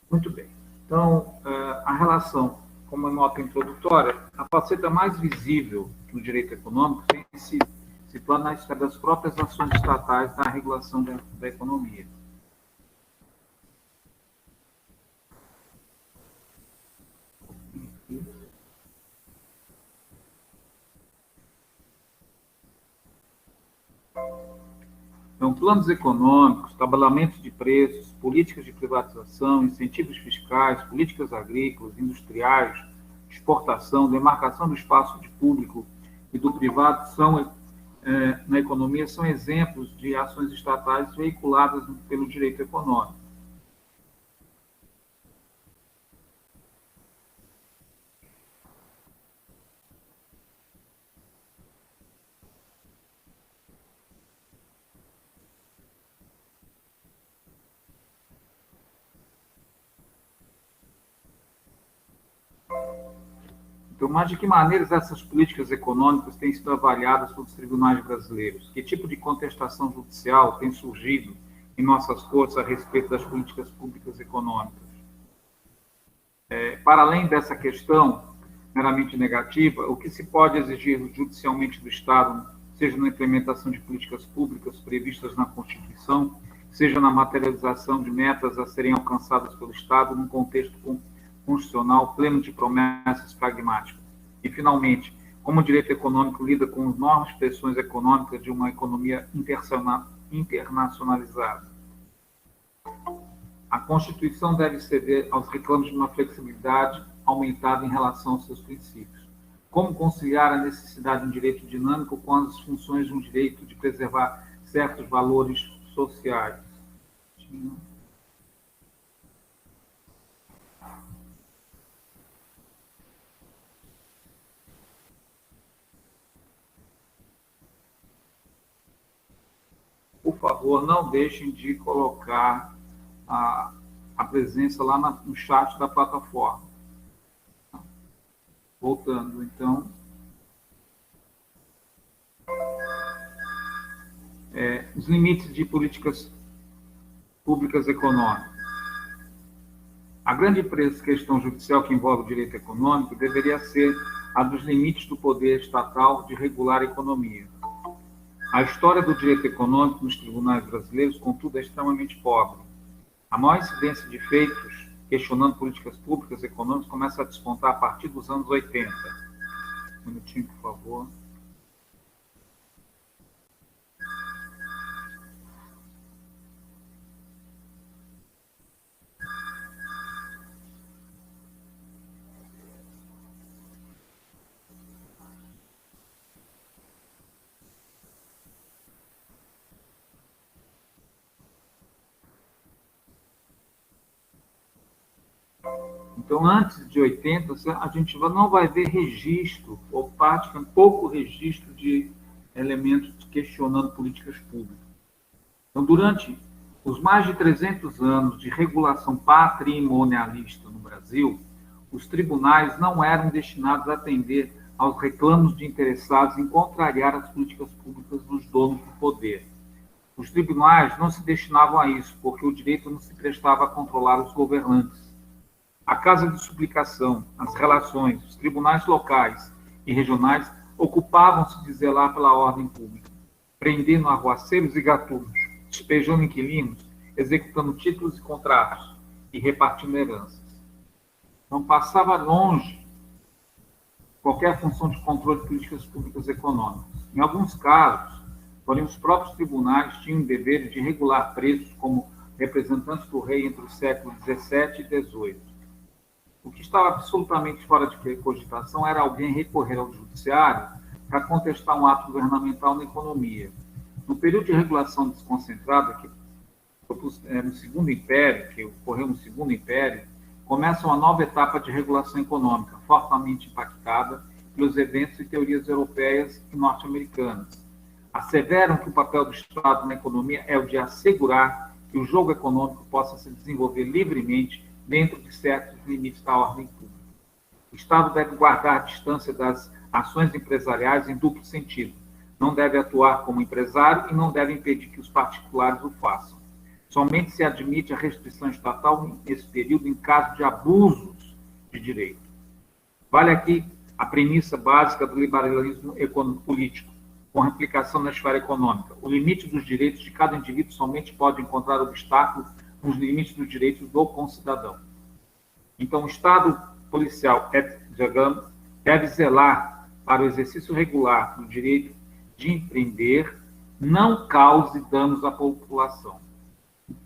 Muito bem. Então, a relação, como nota introdutória, a faceta mais visível do direito econômico tem se situar na esfera das próprias ações estatais na regulação da economia. Então, planos econômicos, tabelamentos de preços, políticas de privatização, incentivos fiscais, políticas agrícolas, industriais, exportação, demarcação do espaço de público e do privado na economia são exemplos de ações estatais veiculadas pelo direito econômico. Então, mas de que maneiras essas políticas econômicas têm sido avaliadas pelos tribunais brasileiros? Que tipo de contestação judicial tem surgido em nossas cortes a respeito das políticas públicas econômicas? Para além dessa questão meramente negativa, o que se pode exigir judicialmente do Estado, seja na implementação de políticas públicas previstas na Constituição, seja na materialização de metas a serem alcançadas pelo Estado num contexto constitucional pleno de promessas pragmáticas. E, finalmente, como o direito econômico lida com as novas pressões econômicas de uma economia internacionalizada. A Constituição deve ceder aos reclamos de uma flexibilidade aumentada em relação aos seus princípios. Como conciliar a necessidade de um direito dinâmico com as funções de um direito de preservar certos valores sociais? Por favor, não deixem de colocar a presença lá no chat da plataforma. Voltando, então. Os limites de políticas públicas econômicas. A grande questão judicial que envolve o direito econômico deveria ser a dos limites do poder estatal de regular a economia. A história do direito econômico nos tribunais brasileiros, contudo, é extremamente pobre. A maior incidência de feitos questionando políticas públicas econômicas começa a despontar a partir dos anos 80. Um minutinho, por favor. Então, antes de 80, a gente não vai ver registro, ou praticamente pouco registro de elementos questionando políticas públicas. Então, durante os mais de 300 anos de regulação patrimonialista no Brasil, os tribunais não eram destinados a atender aos reclamos de interessados em contrariar as políticas públicas dos donos do poder. Os tribunais não se destinavam a isso, porque o direito não se prestava a controlar os governantes. A Casa de Suplicação, as relações, os tribunais locais e regionais ocupavam-se de zelar pela ordem pública, prendendo arruaceiros e gatunos, despejando inquilinos, executando títulos e contratos e repartindo heranças. Não passava longe qualquer função de controle de políticas públicas econômicas. Em alguns casos, porém, os próprios tribunais tinham o dever de regular preços como representantes do rei entre os séculos XVII e XVIII. O que estava absolutamente fora de cogitação era alguém recorrer ao judiciário para contestar um ato governamental na economia. No período de regulação desconcentrada, que no Segundo Império, que ocorreu no Segundo Império, começa uma nova etapa de regulação econômica, fortemente impactada pelos eventos e teorias europeias e norte-americanas. Asseveram que o papel do Estado na economia é o de assegurar que o jogo econômico possa se desenvolver livremente dentro de certos limites da ordem pública. O Estado deve guardar a distância das ações empresariais em duplo sentido. Não deve atuar como empresário e não deve impedir que os particulares o façam. Somente se admite a restrição estatal nesse período em caso de abusos de direito. Vale aqui a premissa básica do liberalismo político, com replicação na esfera econômica. O limite dos direitos de cada indivíduo somente pode encontrar obstáculos nos limites dos direitos do concidadão. Então, o Estado policial, deve zelar para o exercício regular do direito de empreender, não cause danos à população,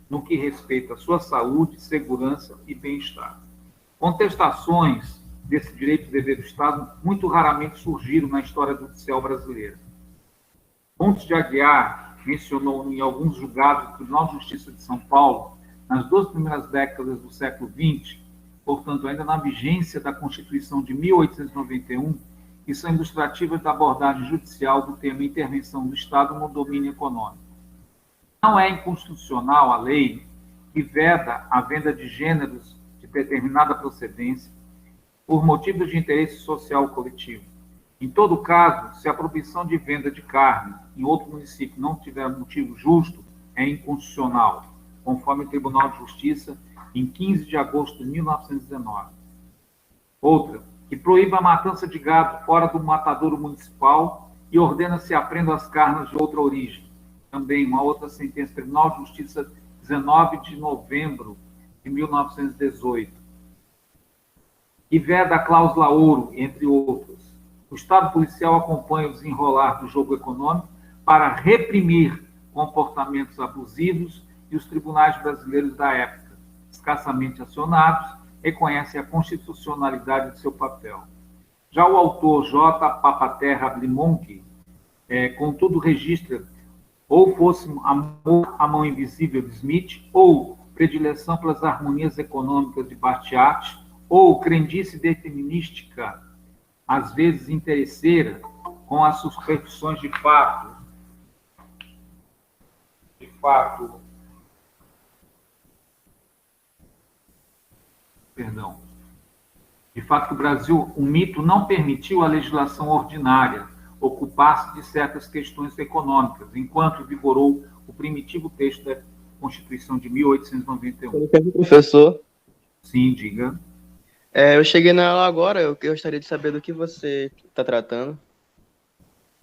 no que respeita à sua saúde, segurança e bem-estar. Contestações desse direito e dever do Estado muito raramente surgiram na história judicial brasileira. Pontes de Aguiar mencionou em alguns julgados do Tribunal de Justiça de São Paulo, nas 2 primeiras décadas do século XX, portanto, ainda na vigência da Constituição de 1891, que são ilustrativas da abordagem judicial do tema intervenção do Estado no domínio econômico. Não é inconstitucional a lei que veda a venda de gêneros de determinada procedência por motivos de interesse social coletivo. Em todo caso, se a proibição de venda de carne em outro município não tiver motivo justo, é inconstitucional, conforme o Tribunal de Justiça, em 15 de agosto de 1919. Outra, que proíba a matança de gado fora do matadouro municipal e ordena-se a apreendam as carnes de outra origem. Também uma outra sentença, Tribunal de Justiça, 19 de novembro de 1918. E veda a cláusula ouro, entre outros. O Estado policial acompanha o desenrolar do jogo econômico para reprimir comportamentos abusivos e os tribunais brasileiros da época, escassamente acionados, reconhecem a constitucionalidade de seu papel. Já o autor J. Papaterra Blimonque, contudo, registra ou fosse amor à mão invisível de Smith, ou predileção pelas harmonias econômicas de Batiat, ou crendice determinística, às vezes interesseira, com as superstições de fato, que o Brasil, o mito não permitiu a legislação ordinária ocupar-se de certas questões econômicas, enquanto vigorou o primitivo texto da Constituição de 1891. Professor? Sim, diga. Eu cheguei na aula agora, eu gostaria de saber do que você está tratando.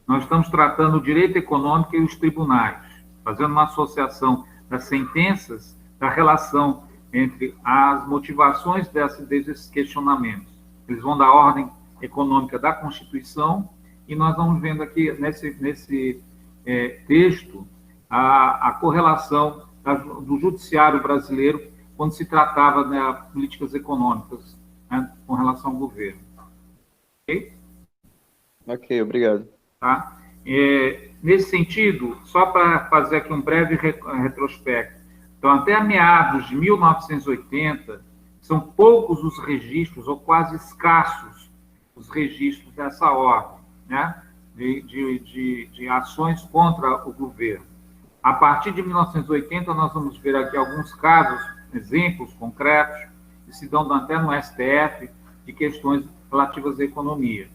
Nós estamos tratando o direito econômico e os tribunais, fazendo uma associação das sentenças, da relação entre as motivações desses questionamentos. Eles vão da ordem econômica da Constituição e nós vamos vendo aqui nesse texto a correlação do judiciário brasileiro quando se tratava de políticas econômicas, né, com relação ao governo. Ok? Ok, obrigado. Tá? Nesse sentido, só para fazer aqui um breve retrospecto, então, até meados de 1980, são poucos os registros, ou quase escassos, os registros dessa ordem, né, de ações contra o governo. A partir de 1980, nós vamos ver aqui alguns casos, exemplos concretos, que se dão até no STF, de questões relativas à economia.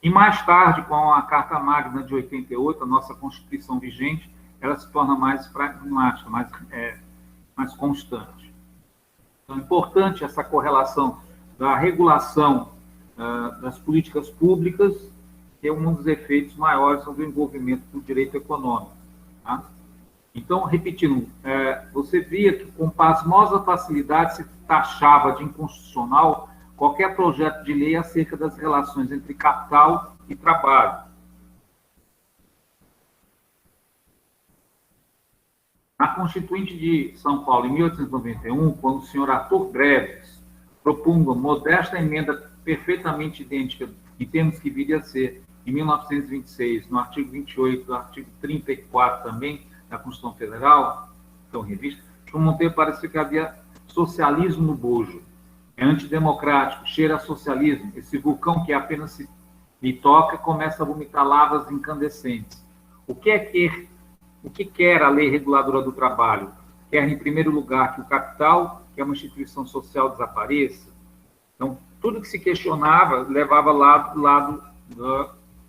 E mais tarde, com a Carta Magna de 88, a nossa Constituição vigente, ela se torna mais pragmática, mais constante. Então, é importante essa correlação da regulação das políticas públicas, que é um dos efeitos maiores sobre o envolvimento do direito econômico. Tá? Então, repetindo, você via que com pasmosa facilidade se taxava de inconstitucional qualquer projeto de lei acerca das relações entre capital e trabalho. Na Constituinte de São Paulo, em 1891, quando o senhor Arthur Breves propunga modesta emenda perfeitamente idêntica em termos que viria a ser, em 1926, no artigo 28, no artigo 34 também, da Constituição Federal, então revista, João Monteiro parecia que havia socialismo no bojo. É antidemocrático, cheira a socialismo. Esse vulcão que apenas lhe toca começa a vomitar lavas incandescentes. O que quer a lei reguladora do trabalho? Quer, em primeiro lugar, que o capital, que é uma instituição social, desapareça? Então, tudo que se questionava levava lado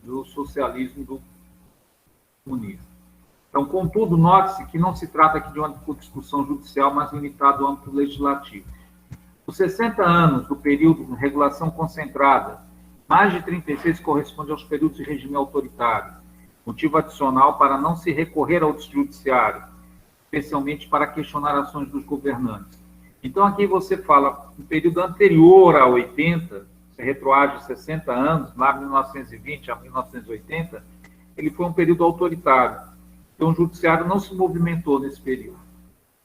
do socialismo do comunismo. Então, contudo, note-se que não se trata aqui de uma discussão judicial, mas limitada ao âmbito legislativo. Os 60 anos do período de regulação concentrada, mais de 36 corresponde aos períodos de regime autoritário, motivo adicional para não se recorrer ao judiciário, especialmente para questionar ações dos governantes. Então, aqui você fala, no período anterior a 80, se retroage 60 anos, lá de 1920 a 1980, ele foi um período autoritário. Então, o judiciário não se movimentou nesse período.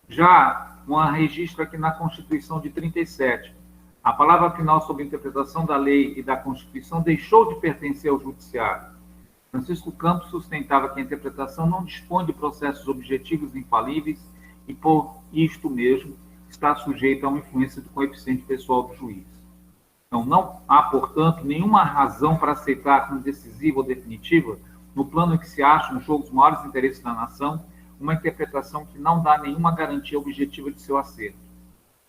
Já um registro aqui na Constituição de 37. A palavra final sobre a interpretação da lei e da Constituição deixou de pertencer ao judiciário. Francisco Campos sustentava que a interpretação não dispõe de processos objetivos infalíveis e, por isto mesmo, está sujeita a uma influência do coeficiente pessoal do juiz. Então, não há, portanto, nenhuma razão para aceitar como decisiva ou definitiva, no plano em que se acham os jogos maiores interesses da nação, uma interpretação que não dá nenhuma garantia objetiva de seu acerto.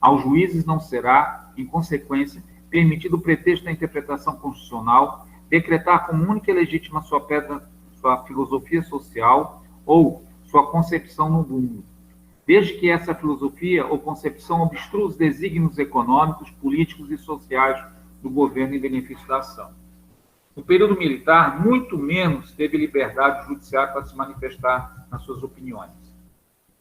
Aos juízes não será, em consequência, permitido o pretexto da interpretação constitucional decretar como única e legítima sua filosofia social ou sua concepção no mundo, desde que essa filosofia ou concepção obstrua os desígnios econômicos, políticos e sociais do governo em benefício da ação. No período militar, muito menos teve liberdade judiciária para se manifestar nas suas opiniões.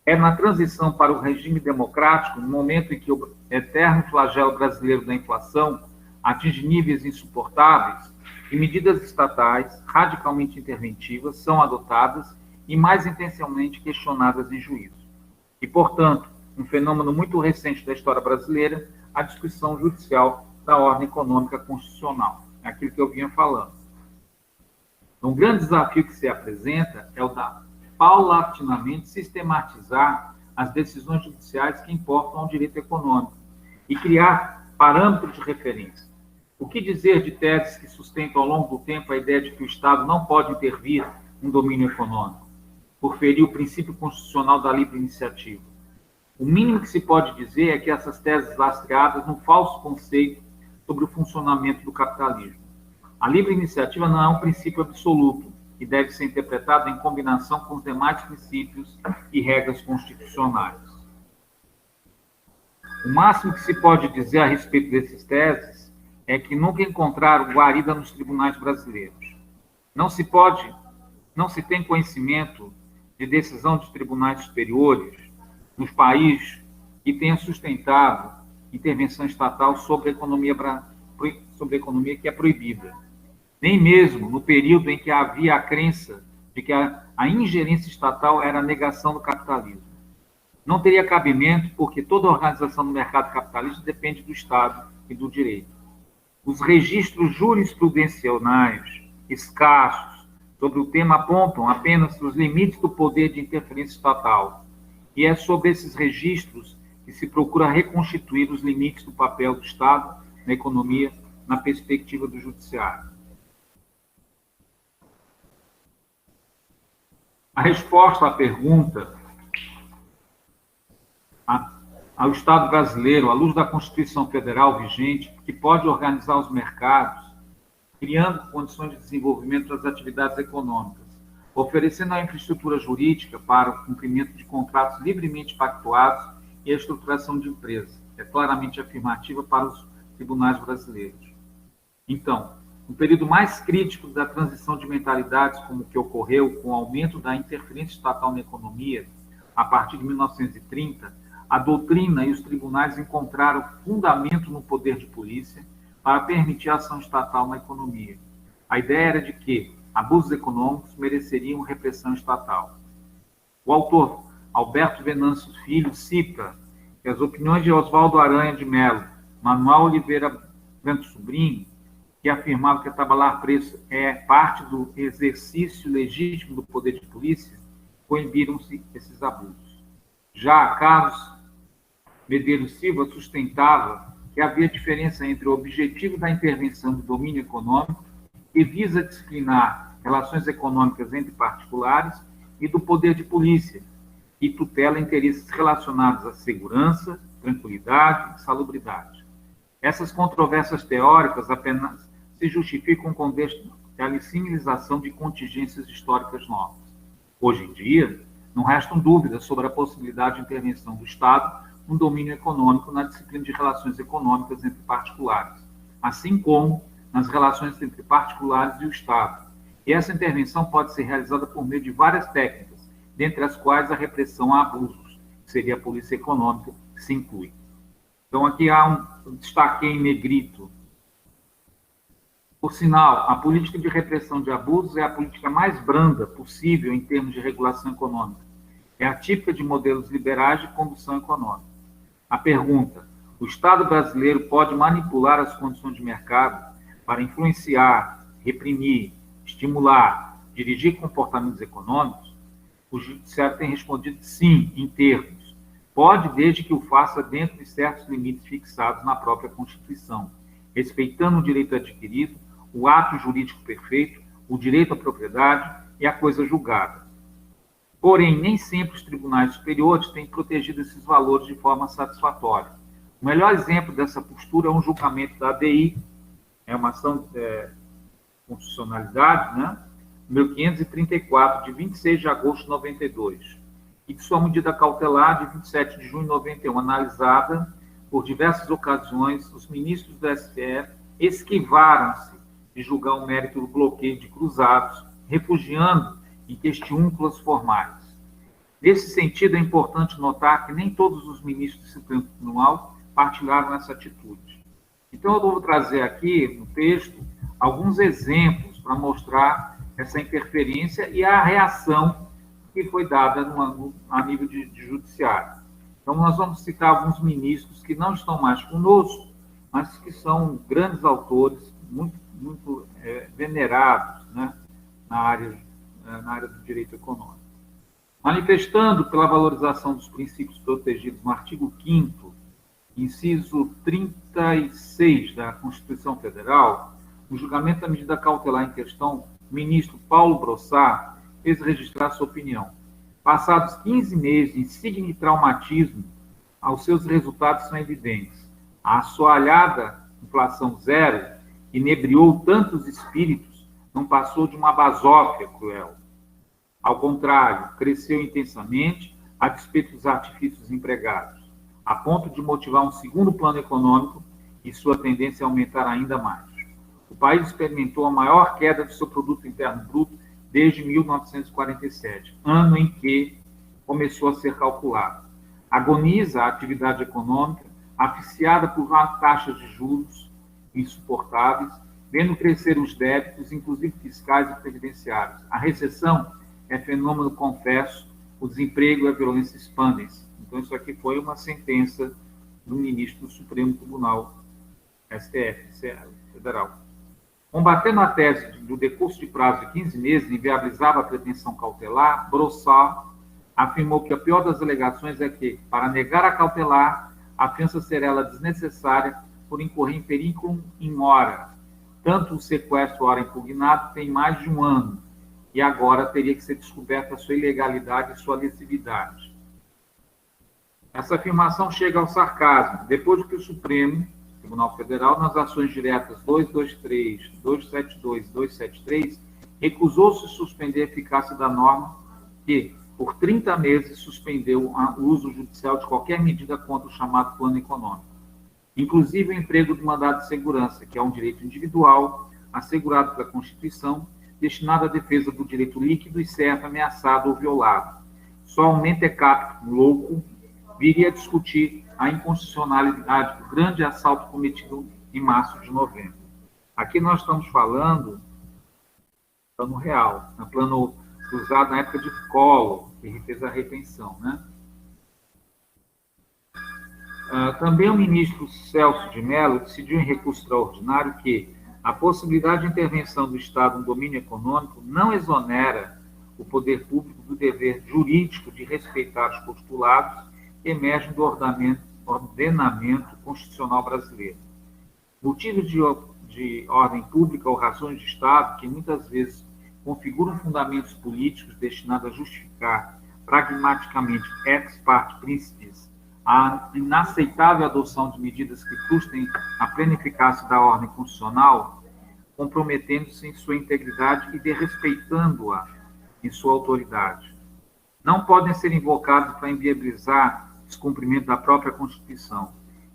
É na transição para o regime democrático, no momento em que o eterno flagelo brasileiro da inflação atinge níveis insuportáveis, que medidas estatais radicalmente interventivas são adotadas e mais intencionalmente questionadas em juízo. E, portanto, um fenômeno muito recente da história brasileira, a discussão judicial da ordem econômica constitucional. É aquilo que eu vinha falando. Então, o grande desafio que se apresenta é o da paulatinamente sistematizar as decisões judiciais que importam ao direito econômico e criar parâmetros de referência. O que dizer de teses que sustentam ao longo do tempo a ideia de que o Estado não pode intervir no domínio econômico, por ferir o princípio constitucional da livre iniciativa? O mínimo que se pode dizer é que essas teses lastreadas no falso conceito sobre o funcionamento do capitalismo. A livre iniciativa não é um princípio absoluto e deve ser interpretado em combinação com os demais princípios e regras constitucionais. O máximo que se pode dizer a respeito dessas teses é que nunca encontraram guarida nos tribunais brasileiros. Não se tem conhecimento de decisão de tribunais superiores nos países que tenha sustentado intervenção estatal sobre a economia que é proibida. Nem mesmo no período em que havia a crença de que a ingerência estatal era a negação do capitalismo. Não teria cabimento porque toda organização do mercado capitalista depende do Estado e do direito. Os registros jurisprudenciais escassos sobre o tema apontam apenas os limites do poder de interferência estatal. E é sobre esses registros que se procura reconstituir os limites do papel do Estado na economia na perspectiva do judiciário. A resposta à pergunta ao Estado brasileiro, à luz da Constituição Federal vigente, que pode organizar os mercados, criando condições de desenvolvimento das atividades econômicas, oferecendo a infraestrutura jurídica para o cumprimento de contratos livremente pactuados e a estruturação de empresas. É claramente afirmativa para os tribunais brasileiros. Então, no período mais crítico da transição de mentalidades, como o que ocorreu com o aumento da interferência estatal na economia, a partir de 1930, a doutrina e os tribunais encontraram fundamento no poder de polícia para permitir a ação estatal na economia. A ideia era de que abusos econômicos mereceriam repressão estatal. O autor Alberto Venâncio Filho cita que as opiniões de Oswaldo Aranha de Mello, Manuel Oliveira Branco Sobrinho, que afirmavam que tabelar preço é parte do exercício legítimo do poder de polícia, coibiram-se esses abusos. Já Carlos Medeiros Silva sustentava que havia diferença entre o objetivo da intervenção do domínio econômico, que visa disciplinar relações econômicas entre particulares, e do poder de polícia, que tutela interesses relacionados à segurança, tranquilidade e salubridade. Essas controvérsias teóricas apenas se justificam com a dissimilização de contingências históricas novas. Hoje em dia, não restam dúvidas sobre a possibilidade de intervenção do Estado no domínio econômico na disciplina de relações econômicas entre particulares, assim como nas relações entre particulares e o Estado. E essa intervenção pode ser realizada por meio de várias técnicas, dentre as quais a repressão a abusos, que seria a polícia econômica, que se inclui. Então, aqui destaquei em negrito. Por sinal, a política de repressão de abusos é a política mais branda possível em termos de regulação econômica. É a típica de modelos liberais de condução econômica. A pergunta: o Estado brasileiro pode manipular as condições de mercado para influenciar, reprimir, estimular, dirigir comportamentos econômicos? O Judiciário tem respondido sim, em termos. Pode, desde que o faça dentro de certos limites fixados na própria Constituição, respeitando o direito adquirido, o ato jurídico perfeito, o direito à propriedade e a coisa julgada. Porém, nem sempre os tribunais superiores têm protegido esses valores de forma satisfatória. O melhor exemplo dessa postura é um julgamento da ADI, é uma ação de constitucionalidade, né? Número 534, de 26 de agosto de 92, e de sua medida cautelar de 27 de junho de 91, analisada por diversas ocasiões, os ministros do STF esquivaram-se de julgar o mérito do bloqueio de cruzados, refugiando em questiúnculas formais. Nesse sentido, é importante notar que nem todos os ministros do Supremo Tribunal partilharam essa atitude. Então, eu vou trazer aqui, no texto, alguns exemplos para mostrar essa interferência e a reação que foi dada a nível de judiciário. Então, nós vamos citar alguns ministros que não estão mais conosco, mas que são grandes autores, muito venerados, né, na área do direito econômico. Manifestando pela valorização dos princípios protegidos no artigo 5º, inciso 36 da Constituição Federal, no julgamento da medida cautelar em questão, o ministro Paulo Brossard fez registrar sua opinião. Passados 15 meses de insigne traumatismo, os seus resultados são evidentes. A assoalhada inflação zero inebriou tantos espíritos, não passou de uma basófia cruel. Ao contrário, cresceu intensamente a despeito dos artifícios empregados, a ponto de motivar um segundo plano econômico e sua tendência a aumentar ainda mais. O país experimentou a maior queda de seu produto interno bruto desde 1947, ano em que começou a ser calculado. Agoniza a atividade econômica, asfixiada por taxas de juros insuportáveis, vendo crescer os débitos, inclusive fiscais e previdenciários. A recessão é fenômeno confesso, o desemprego e a violência expandem-se. Então, isso aqui foi uma sentença do ministro do Supremo Tribunal, STF, Federal. Combatendo a tese do decurso de prazo de 15 meses inviabilizava a pretensão cautelar, Brossard afirmou que a pior das alegações é que, para negar a cautelar, a fiança será ela desnecessária por incorrer em periculum in mora. Tanto o sequestro ora impugnado tem mais de um ano, e agora teria que ser descoberta a sua ilegalidade e sua lesividade. Essa afirmação chega ao sarcasmo, depois de que o Supremo Tribunal Federal, nas ações diretas 223, 272 e 273, recusou-se suspender a eficácia da norma que, por 30 meses, suspendeu o uso judicial de qualquer medida contra o chamado plano econômico, inclusive o emprego de mandado de segurança, que é um direito individual, assegurado pela Constituição, destinado à defesa do direito líquido e certo, ameaçado ou violado. Só um mentecapto louco viria a discutir a inconstitucionalidade do grande assalto cometido em março de novembro. Aqui nós estamos falando do plano real, no plano usado na época de Collor, que fez a retenção, né? Também o ministro Celso de Mello decidiu em recurso extraordinário que a possibilidade de intervenção do Estado no domínio econômico não exonera o poder público do dever jurídico de respeitar os postulados que emergem do ordenamento constitucional brasileiro. Motivos de ordem pública ou razões de Estado, que muitas vezes configuram fundamentos políticos destinados a justificar pragmaticamente ex parte principis a inaceitável adoção de medidas que frustrem a plena eficácia da ordem constitucional, comprometendo-se em sua integridade e desrespeitando-a em sua autoridade. não podem ser invocados para inviabilizar o descumprimento da própria Constituição.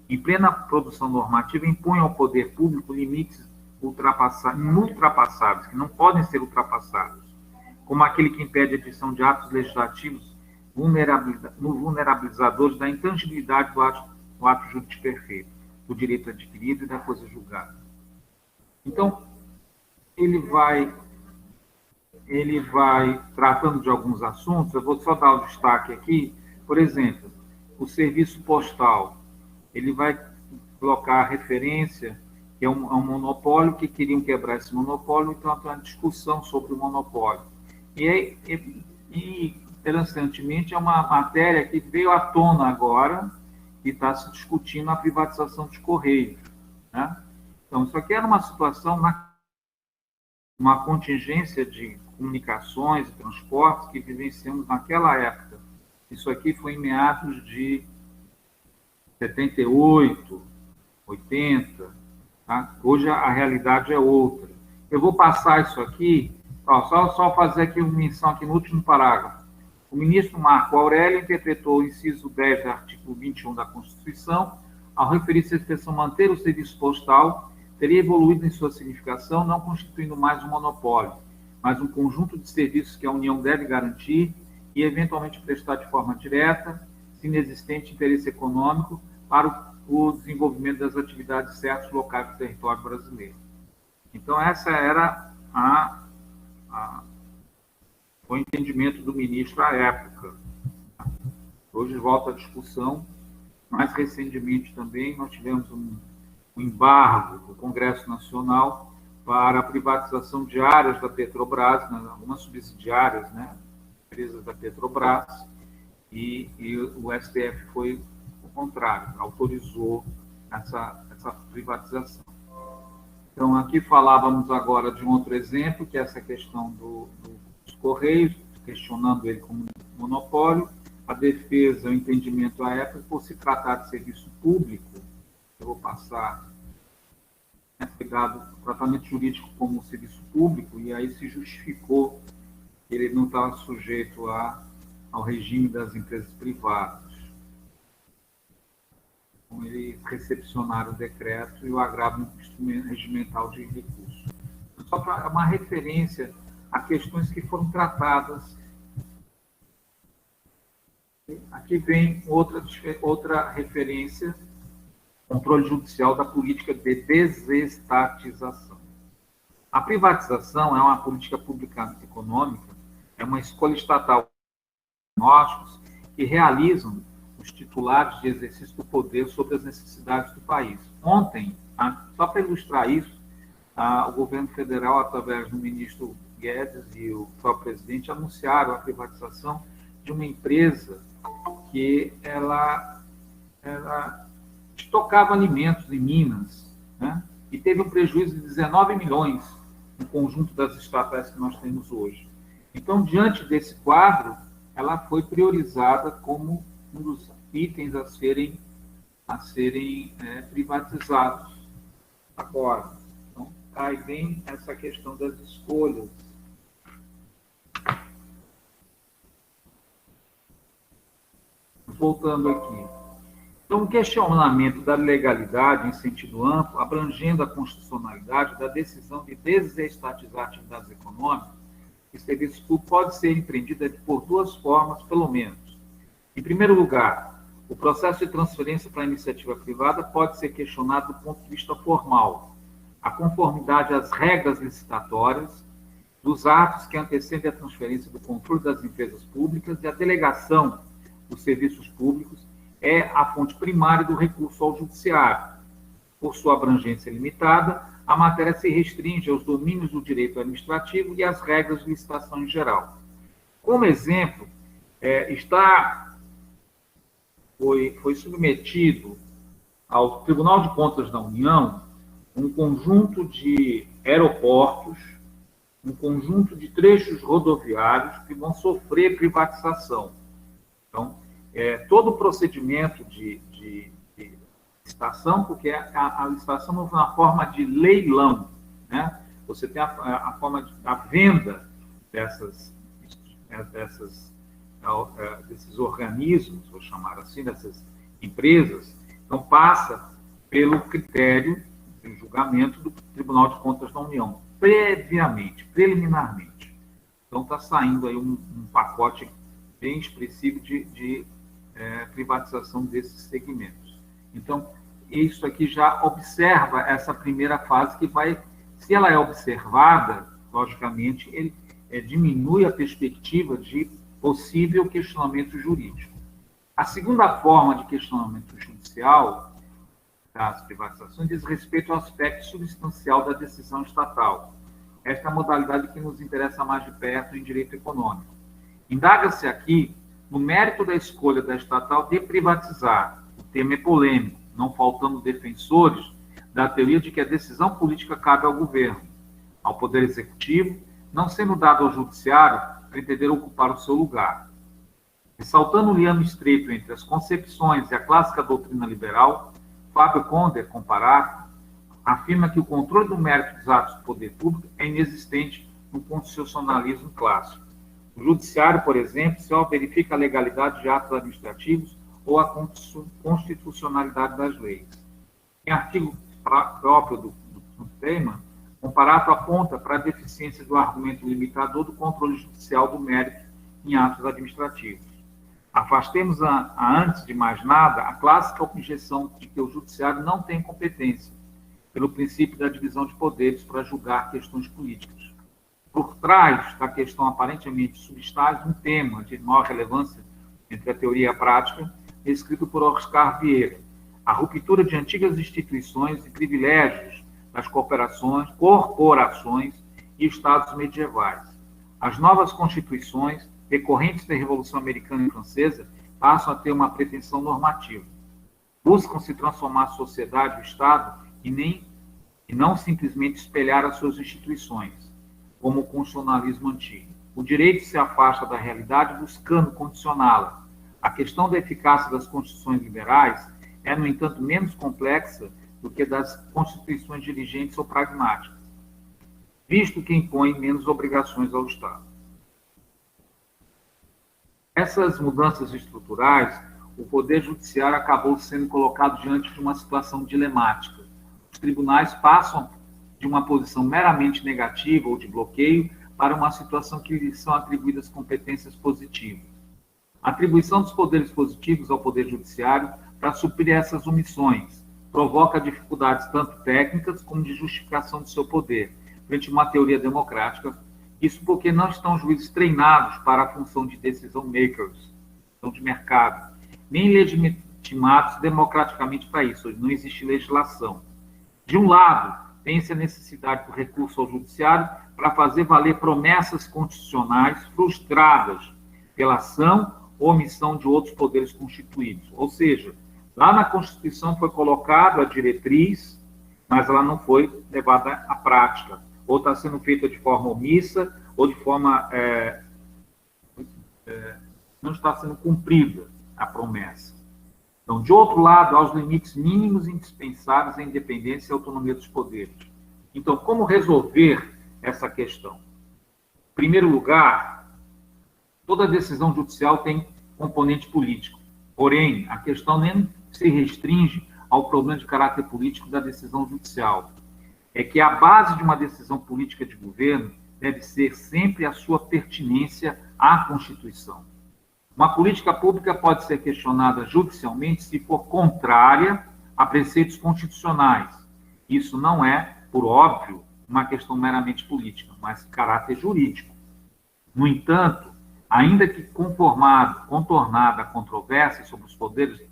Em plena produção normativa, impõe ao poder público limites inultrapassáveis, que não podem ser ultrapassados, como aquele que impede a edição de atos legislativos vulnerabilizadores da intangibilidade do ato jurídico perfeito, do direito adquirido e da coisa julgada. Então, ele vai tratando de alguns assuntos. Eu vou só dar o destaque aqui. Por exemplo, o serviço postal. Ele vai colocar a referência, que é um monopólio, que queriam quebrar esse monopólio, então tem uma discussão sobre o monopólio. E interessantemente, é uma matéria que veio à tona agora, e está se discutindo a privatização dos Correios, né? Então, isso aqui era uma situação, uma contingência de comunicações e transportes que vivenciamos naquela época. Isso aqui foi em meados de 78, 80, tá? Hoje a realidade é outra. Eu vou passar isso aqui, só fazer aqui uma menção aqui no último parágrafo. O ministro Marco Aurélio interpretou o inciso 10 do artigo 21 da Constituição, ao referir-se à expressão manter o serviço postal, teria evoluído em sua significação, não constituindo mais um monopólio, mas um conjunto de serviços que a União deve garantir e, eventualmente, prestar de forma direta, se inexistente interesse econômico, para o desenvolvimento das atividades certas locais do território brasileiro. Então, essa era o entendimento do ministro à época. Hoje volta à discussão. Mais recentemente também nós tivemos um embargo do Congresso Nacional para a privatização de áreas da Petrobras, né, algumas subsidiárias, né, empresas da Petrobras, e o STF foi o contrário, autorizou essa privatização. Então, aqui falávamos agora de um outro exemplo, que é essa questão dos Correios, questionando ele como monopólio, a defesa, o entendimento à época, por se tratar de serviço público, eu vou passar, foi dado o tratamento jurídico como serviço público, e aí se justificou que ele não estava sujeito ao regime das empresas privadas. Então, eles recepcionaram o decreto e o agravo regimental de recurso. Só para uma referência a questões que foram tratadas. Aqui vem outra referência, controle judicial da política de desestatização. A privatização é uma política pública econômica, é uma escolha estatal de diagnósticos que realizam os titulares de exercício do poder sobre as necessidades do país. Ontem, só para ilustrar isso, o governo federal, através do ministro Guedes e o próprio presidente, anunciaram a privatização de uma empresa que ela estocava alimentos em Minas, né? E teve um prejuízo de 19 milhões no conjunto das estatais que nós temos hoje. Então, diante desse quadro, ela foi priorizada como um dos itens a serem privatizados agora. Então, aí vem essa questão das escolhas. Voltando aqui. Então, o questionamento da legalidade em sentido amplo, abrangendo a constitucionalidade da decisão de desestatizar atividades econômicas e serviços públicos, pode ser empreendida por duas formas, pelo menos. Em primeiro lugar, o processo de transferência para a iniciativa privada pode ser questionado do ponto de vista formal. A conformidade às regras licitatórias, dos atos que antecedem a transferência do controle das empresas públicas e a delegação dos serviços públicos é a fonte primária do recurso ao judiciário. Por sua abrangência limitada, a matéria se restringe aos domínios do direito administrativo e às regras de licitação em geral. Como exemplo, foi submetido ao Tribunal de Contas da União um conjunto de aeroportos, um conjunto de trechos rodoviários que vão sofrer privatização. Então, todo o procedimento de licitação, porque a licitação não foi uma forma de leilão, né? Você tem a forma da venda dessas desses organismos, vou chamar assim, dessas empresas, então passa pelo critério de julgamento do Tribunal de Contas da União, previamente, preliminarmente. Então está saindo aí um pacote bem expressivo de privatização desses segmentos. Então, isso aqui já observa essa primeira fase que vai, se ela é observada, logicamente, ele diminui a perspectiva de possível questionamento jurídico. A segunda forma de questionamento judicial das privatizações diz respeito ao aspecto substancial da decisão estatal. Esta é a modalidade que nos interessa mais de perto em direito econômico. Indaga-se aqui no mérito da escolha da estatal de privatizar. O tema é polêmico, não faltando defensores da teoria de que a decisão política cabe ao governo, ao Poder Executivo, não sendo dado ao Judiciário pretender ocupar o seu lugar. Ressaltando o liame estreito entre as concepções e a clássica doutrina liberal, Fábio Conder, comparado, afirma que o controle do mérito dos atos do poder público é inexistente no constitucionalismo clássico. O Judiciário, por exemplo, só verifica a legalidade de atos administrativos ou a constitucionalidade das leis. Em artigo próprio do tema, Comparato aponta para a deficiência do argumento limitador do controle judicial do mérito em atos administrativos. Afastemos, antes de mais nada, a clássica objeção de que o judiciário não tem competência, pelo princípio da divisão de poderes para julgar questões políticas. Por trás da questão aparentemente substância, um tema de maior relevância entre a teoria e a prática, escrito por Oscar Vieira, a ruptura de antigas instituições e privilégios das corporações e estados medievais. As novas constituições, decorrentes da Revolução Americana e Francesa, passam a ter uma pretensão normativa. Buscam se transformar a sociedade e o Estado e não simplesmente espelhar as suas instituições, como o constitucionalismo antigo. O direito se afasta da realidade buscando condicioná-la. A questão da eficácia das constituições liberais é, no entanto, menos complexa do que das constituições dirigentes ou pragmáticas, visto que impõem menos obrigações ao Estado. Essas mudanças estruturais, o Poder Judiciário acabou sendo colocado diante de uma situação dilemática. Os tribunais passam de uma posição meramente negativa ou de bloqueio para uma situação que lhes são atribuídas competências positivas. A atribuição dos poderes positivos ao Poder Judiciário para suprir essas omissões provoca dificuldades tanto técnicas como de justificação do seu poder, frente a uma teoria democrática. Isso porque não estão juízes treinados para a função de decisão makers, função de mercado, nem legitimados democraticamente para isso, não existe legislação. De um lado, tem-se a necessidade do recurso ao judiciário para fazer valer promessas constitucionais frustradas pela ação ou omissão de outros poderes constituídos. Ou seja, lá na Constituição foi colocada a diretriz, mas ela não foi levada à prática. Ou está sendo feita de forma omissa, ou de forma... não está sendo cumprida a promessa. Então, de outro lado, há os limites mínimos indispensáveis à independência e autonomia dos poderes. Então, como resolver essa questão? Em primeiro lugar, toda decisão judicial tem componente político. Porém, a questão nem se restringe ao problema de caráter político da decisão judicial. É que a base de uma decisão política de governo deve ser sempre a sua pertinência à Constituição. Uma política pública pode ser questionada judicialmente se for contrária a preceitos constitucionais. Isso não é, por óbvio, uma questão meramente política, mas de caráter jurídico. No entanto, ainda que contornada a controvérsia sobre os poderes,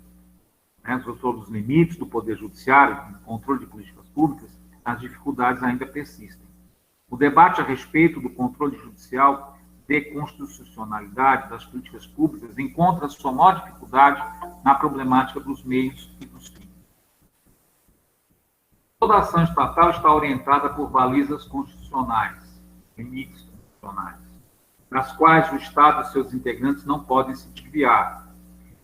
sobre os limites do Poder Judiciário, no controle de políticas públicas, as dificuldades ainda persistem. O debate a respeito do controle judicial de constitucionalidade das políticas públicas encontra sua maior dificuldade na problemática dos meios e dos fins. Toda ação estatal está orientada por balizas constitucionais, limites constitucionais, das quais o Estado e seus integrantes não podem se desviar.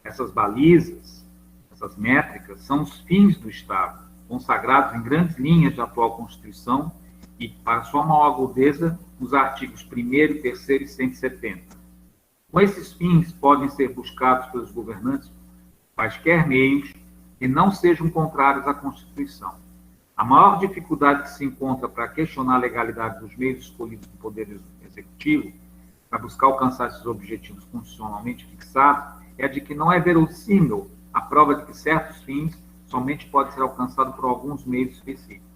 Essas balizas, essas métricas, são os fins do Estado, consagrados em grandes linhas da atual Constituição e, para sua maior agudeza, nos artigos 1º, 3º e 170. Com esses fins, podem ser buscados pelos governantes quaisquer meios que não sejam contrários à Constituição. A maior dificuldade que se encontra para questionar a legalidade dos meios escolhidos do Poder Executivo para buscar alcançar esses objetivos constitucionalmente fixados é a de que não é verossímil a prova de que certos fins somente podem ser alcançados por alguns meios específicos.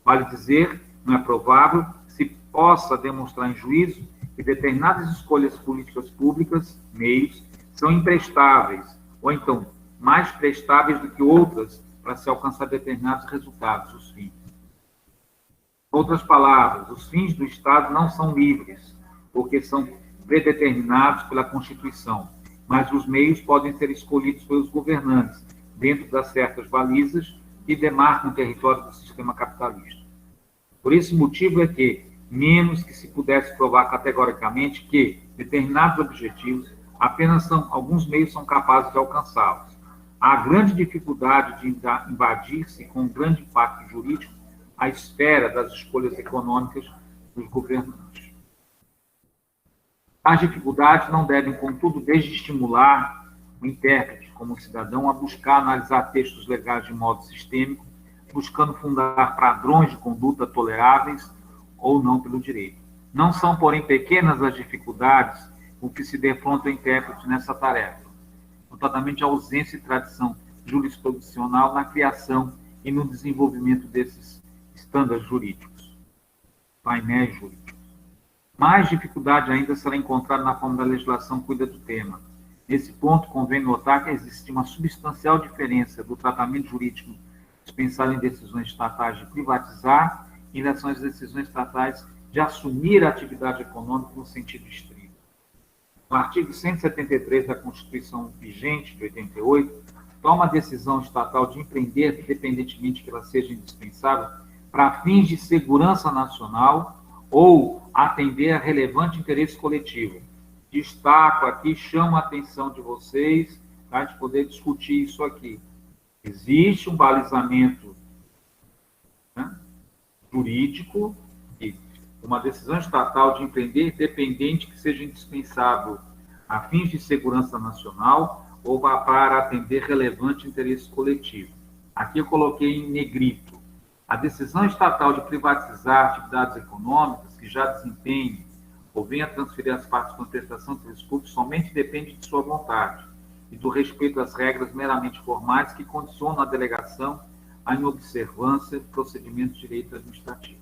Vale dizer, não é provável que se possa demonstrar em juízo que determinadas escolhas políticas públicas, meios, são imprestáveis, ou então mais prestáveis do que outras para se alcançar determinados resultados, os fins. Em outras palavras, os fins do Estado não são livres, porque são predeterminados pela Constituição, mas os meios podem ser escolhidos pelos governantes, dentro das certas balizas que demarcam o território do sistema capitalista. Por esse motivo é que, menos que se pudesse provar categoricamente que determinados objetivos apenas alguns meios são capazes de alcançá-los. Há grande dificuldade de invadir-se com um grande impacto jurídico a esfera das escolhas econômicas dos governantes. As dificuldades não devem, contudo, desestimular o intérprete, como cidadão, a buscar analisar textos legais de modo sistêmico, buscando fundar padrões de conduta toleráveis ou não pelo direito. Não são, porém, pequenas as dificuldades com que se defronta o intérprete nessa tarefa, notadamente a ausência de tradição jurisprudencial na criação e no desenvolvimento desses estándares jurídicos, painéis jurídicos. Mais dificuldade ainda será encontrada na forma da legislação que cuida do tema. Nesse ponto, convém notar que existe uma substancial diferença do tratamento jurídico dispensado em decisões estatais de privatizar em relação às decisões estatais de assumir a atividade econômica no sentido estrito. No artigo 173 da Constituição vigente, de 88, toma a decisão estatal de empreender, independentemente que ela seja indispensável, para fins de segurança nacional ou atender a relevante interesse coletivo. Destaco aqui, chamo a atenção de vocês para a gente poder discutir isso aqui. Existe um balizamento, né, jurídico e uma decisão estatal de empreender, independente que seja indispensável a fins de segurança nacional ou para atender relevante interesse coletivo. Aqui eu coloquei em negrito. A decisão estatal de privatizar atividades econômicas que já desempenhem ou venha transferir as partes de contestação de serviços públicos somente depende de sua vontade e do respeito às regras meramente formais que condicionam a delegação à inobservância de procedimentos de direito administrativo.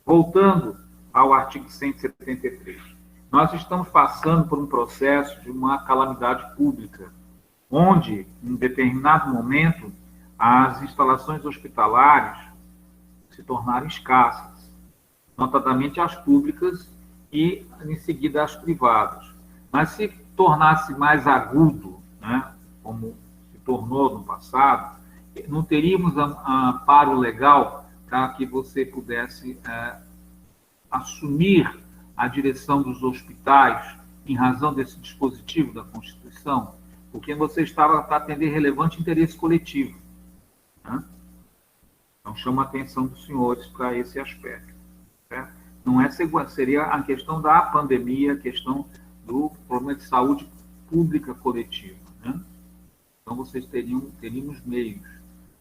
Voltando ao artigo 173, nós estamos passando por um processo de uma calamidade pública, onde, em determinado momento, as instalações hospitalares se tornaram escassas, notadamente as públicas e, em seguida, as privadas. Mas se tornasse mais agudo, né, como se tornou no passado, não teríamos amparo legal para que você pudesse assumir a direção dos hospitais em razão desse dispositivo da Constituição, porque você estava para atender relevante interesse coletivo, né? Então, chamo a atenção dos senhores para esse aspecto. Certo? Não é seria a questão da pandemia, a questão do problema de saúde pública coletiva, né? Então, vocês teríamos meios.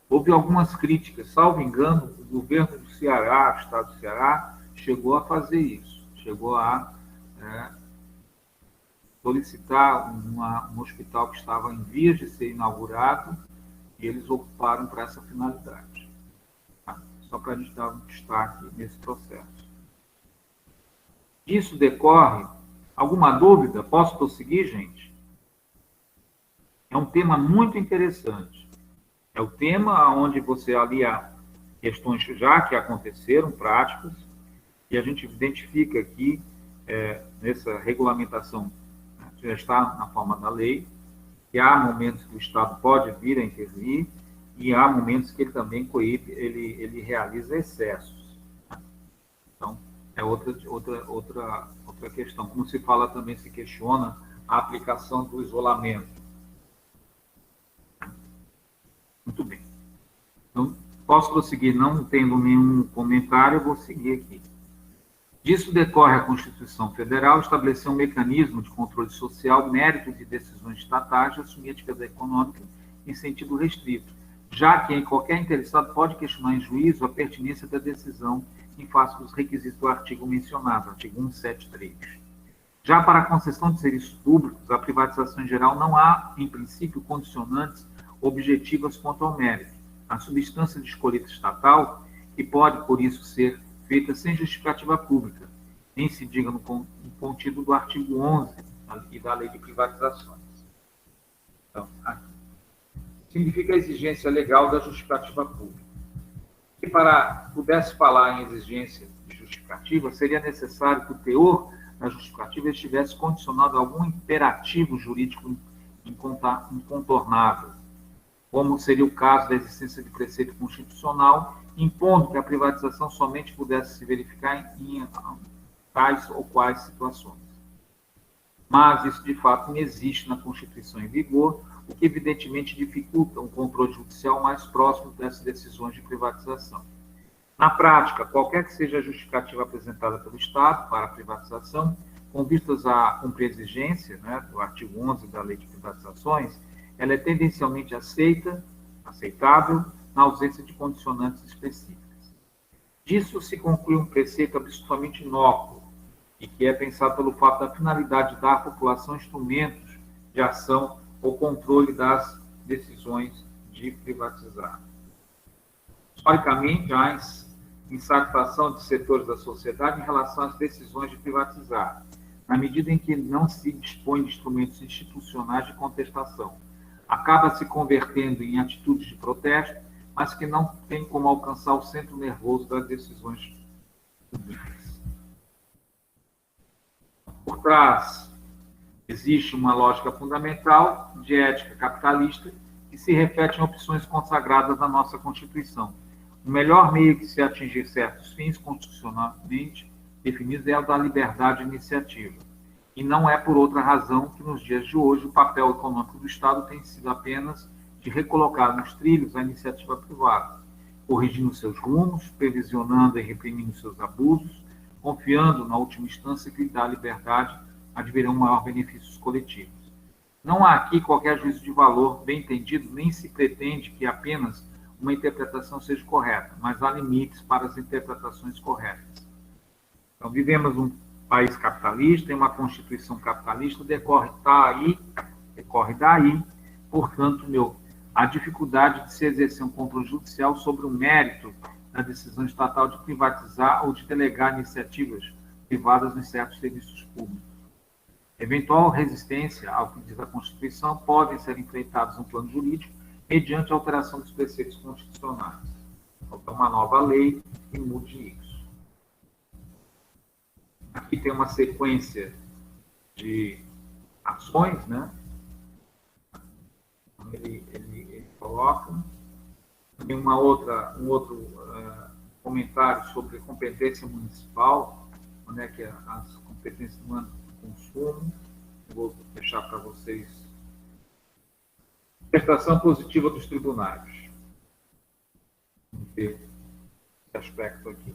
Houve algumas críticas, salvo engano, o governo do Ceará, o estado do Ceará, chegou a fazer isso, chegou a solicitar um hospital que estava em vias de ser inaugurado e eles ocuparam para essa finalidade. Tá? Só para a gente dar um destaque nesse processo. Disso decorre alguma dúvida? Posso prosseguir, gente? É um tema muito interessante. É o tema onde você alia questões já que aconteceram, práticas, e a gente identifica aqui, nessa regulamentação, né, já está na forma da lei, que há momentos que o Estado pode vir a intervir e há momentos que ele também coíbe, ele realiza excessos. Né? Então, é outra questão. Como se fala também, se questiona a aplicação do isolamento. Muito bem. Então, posso prosseguir, não tendo nenhum comentário, eu vou seguir aqui. Disso decorre a Constituição Federal estabelecer um mecanismo de controle social, mérito de decisões estatais de assumir atividade econômica em sentido restrito, já que qualquer interessado pode questionar em juízo a pertinência da decisão em face dos requisitos do artigo mencionado, artigo 173. Já para a concessão de serviços públicos, a privatização em geral não há, em princípio, condicionantes objetivas quanto ao mérito. A substância de escolha estatal, que pode, por isso, ser feita sem justificativa pública, nem se diga no contido do artigo 11 e da Lei de Privatizações. Então, aqui. Significa a exigência legal da justificativa pública. E para pudesse falar em exigência de justificativa, seria necessário que o teor da justificativa estivesse condicionado a algum imperativo jurídico incontornável, como seria o caso da existência de preceito constitucional, impondo que a privatização somente pudesse se verificar em tais ou quais situações. Mas isso, de fato, não existe na Constituição em vigor, o que evidentemente dificulta um controle judicial mais próximo dessas decisões de privatização. Na prática, qualquer que seja a justificativa apresentada pelo Estado para a privatização, com vistas a cumprir a exigência, do artigo 11 da Lei de Privatizações, ela é tendencialmente aceitável, na ausência de condicionantes específicas. Disso se conclui um preceito absolutamente inócuo, e que é pensado pelo fato da finalidade de dar à população instrumentos de ação ou controle das decisões de privatizar. Historicamente, há insatisfação de setores da sociedade em relação às decisões de privatizar, na medida em que não se dispõe de instrumentos institucionais de contestação. Acaba se convertendo em atitudes de protesto, mas que não tem como alcançar o centro nervoso das decisões públicas. Por trás, existe uma lógica fundamental de ética capitalista que se reflete em opções consagradas na nossa Constituição. O melhor meio de se atingir certos fins constitucionalmente definidos é o da liberdade de iniciativa. E não é por outra razão que, nos dias de hoje, o papel econômico do Estado tem sido apenas de recolocar nos trilhos a iniciativa privada, corrigindo seus rumos, previsionando e reprimindo seus abusos, confiando, na última instância, que lhe dá liberdade advirão maior benefícios coletivos. Não há aqui qualquer juízo de valor bem entendido, nem se pretende que apenas uma interpretação seja correta, mas há limites para as interpretações corretas. Então, vivemos um país capitalista, tem uma Constituição capitalista, decorre daí, portanto, a dificuldade de se exercer um controle judicial sobre o mérito da decisão estatal de privatizar ou de delegar iniciativas privadas em certos serviços públicos. Eventual resistência ao que diz a Constituição podem ser enfrentados no plano jurídico mediante a alteração dos preceitos constitucionais. Então, uma nova lei que mude isso. Aqui tem uma sequência de ações, né? Ele coloca. Tem um outro comentário sobre competência municipal, onde é que as competências do âmbito do consumo. Eu vou deixar para vocês. Prestação positiva dos tribunais. Vamos ver esse aspecto aqui.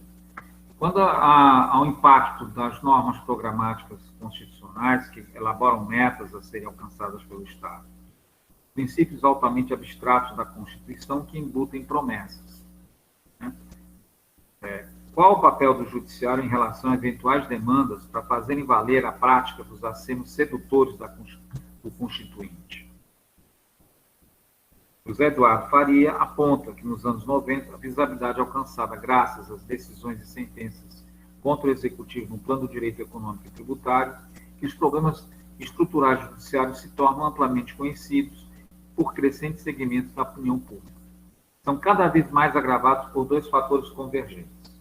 Quando há o impacto das normas programáticas constitucionais que elaboram metas a serem alcançadas pelo Estado, princípios altamente abstratos da Constituição que embutem promessas. Né? Qual o papel do Judiciário em relação a eventuais demandas para fazerem valer a prática dos acenos sedutores do Constituinte? José Eduardo Faria aponta que, nos anos 90, a visibilidade alcançada graças às decisões e sentenças contra o Executivo no plano do direito econômico e tributário, que os problemas estruturais judiciários se tornam amplamente conhecidos por crescentes segmentos da opinião pública. São cada vez mais agravados por dois fatores convergentes.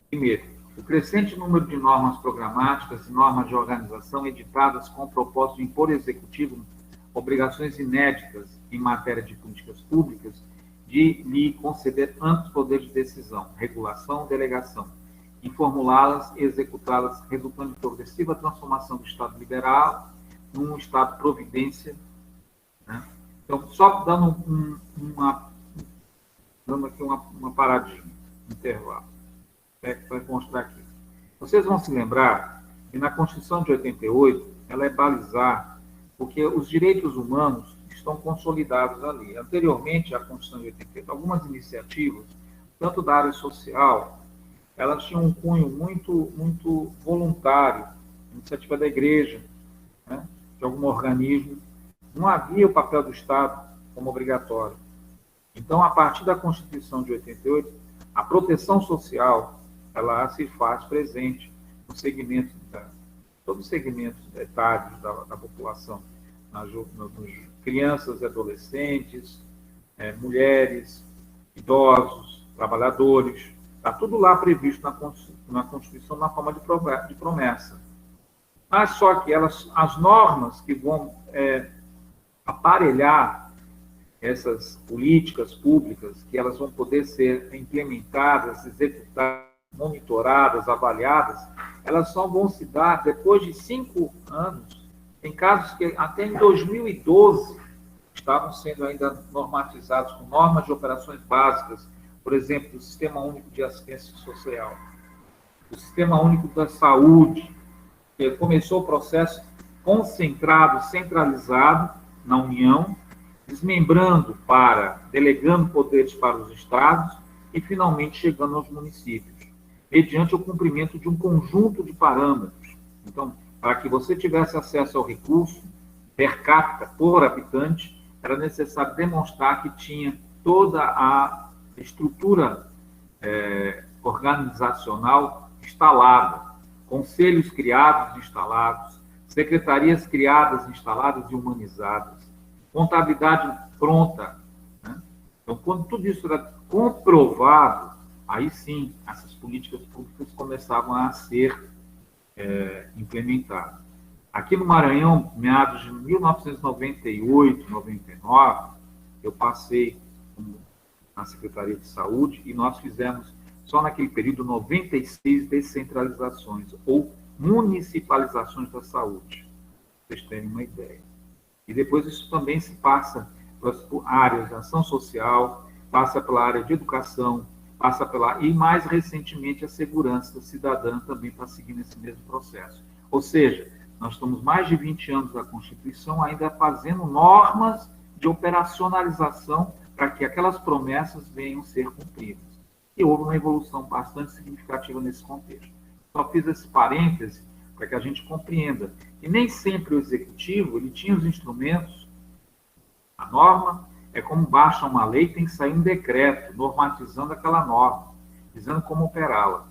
Primeiro, o crescente número de normas programáticas e normas de organização editadas com o propósito de impor ao Executivo obrigações inéditas em matéria de políticas públicas, de lhe conceder amplos poderes de decisão, regulação, delegação, e formulá-las e executá-las, resultando em progressiva transformação do Estado liberal num Estado providência. Né? Então, só dando aqui uma paradinha, um intervalo. Vai mostrar aqui. Vocês vão se lembrar que na Constituição de 88, ela é balizar, porque os direitos humanos estão consolidados ali. Anteriormente à Constituição de 88, algumas iniciativas, tanto da área social, elas tinham um cunho muito voluntário, iniciativa da igreja, né, de algum organismo. Não havia o papel do Estado como obrigatório. Então, a partir da Constituição de 88, a proteção social, ela se faz presente no segmento, todos os segmentos etários da população, nas crianças e adolescentes, mulheres, idosos, trabalhadores, está tudo lá previsto na Constituição na forma de promessa. Mas só que as normas que vão aparelhar essas políticas públicas, que elas vão poder ser implementadas, executadas, monitoradas, avaliadas, elas só vão se dar depois de 5 anos. Tem casos que até em 2012 estavam sendo ainda normatizados com normas de operações básicas, por exemplo, do Sistema Único de Assistência Social, o Sistema Único da Saúde, que começou o processo concentrado, centralizado na União, desmembrando delegando poderes para os estados e, finalmente, chegando aos municípios, mediante o cumprimento de um conjunto de parâmetros. Então, para que você tivesse acesso ao recurso per capita, por habitante, era necessário demonstrar que tinha toda a estrutura organizacional instalada, conselhos criados e instalados, secretarias criadas, instaladas e humanizadas, contabilidade pronta, né? Então, quando tudo isso era comprovado, aí sim, essas políticas públicas começavam a ser implementadas. Aqui no Maranhão, meados de 1998, 99, eu passei na Secretaria de Saúde e nós fizemos, só naquele período, 96 descentralizações ou municipalizações da saúde, para vocês terem uma ideia. E depois isso também se passa pelas áreas de ação social, passa pela área de educação, e mais recentemente a segurança cidadã também está seguindo esse mesmo processo. Ou seja, nós estamos mais de 20 anos da Constituição ainda fazendo normas de operacionalização para que aquelas promessas venham ser cumpridas. E houve uma evolução bastante significativa nesse contexto. Só fiz esse parêntese para que a gente compreenda que nem sempre o executivo ele tinha os instrumentos. A norma é como baixa uma lei, tem que sair um decreto normatizando aquela norma, dizendo como operá-la.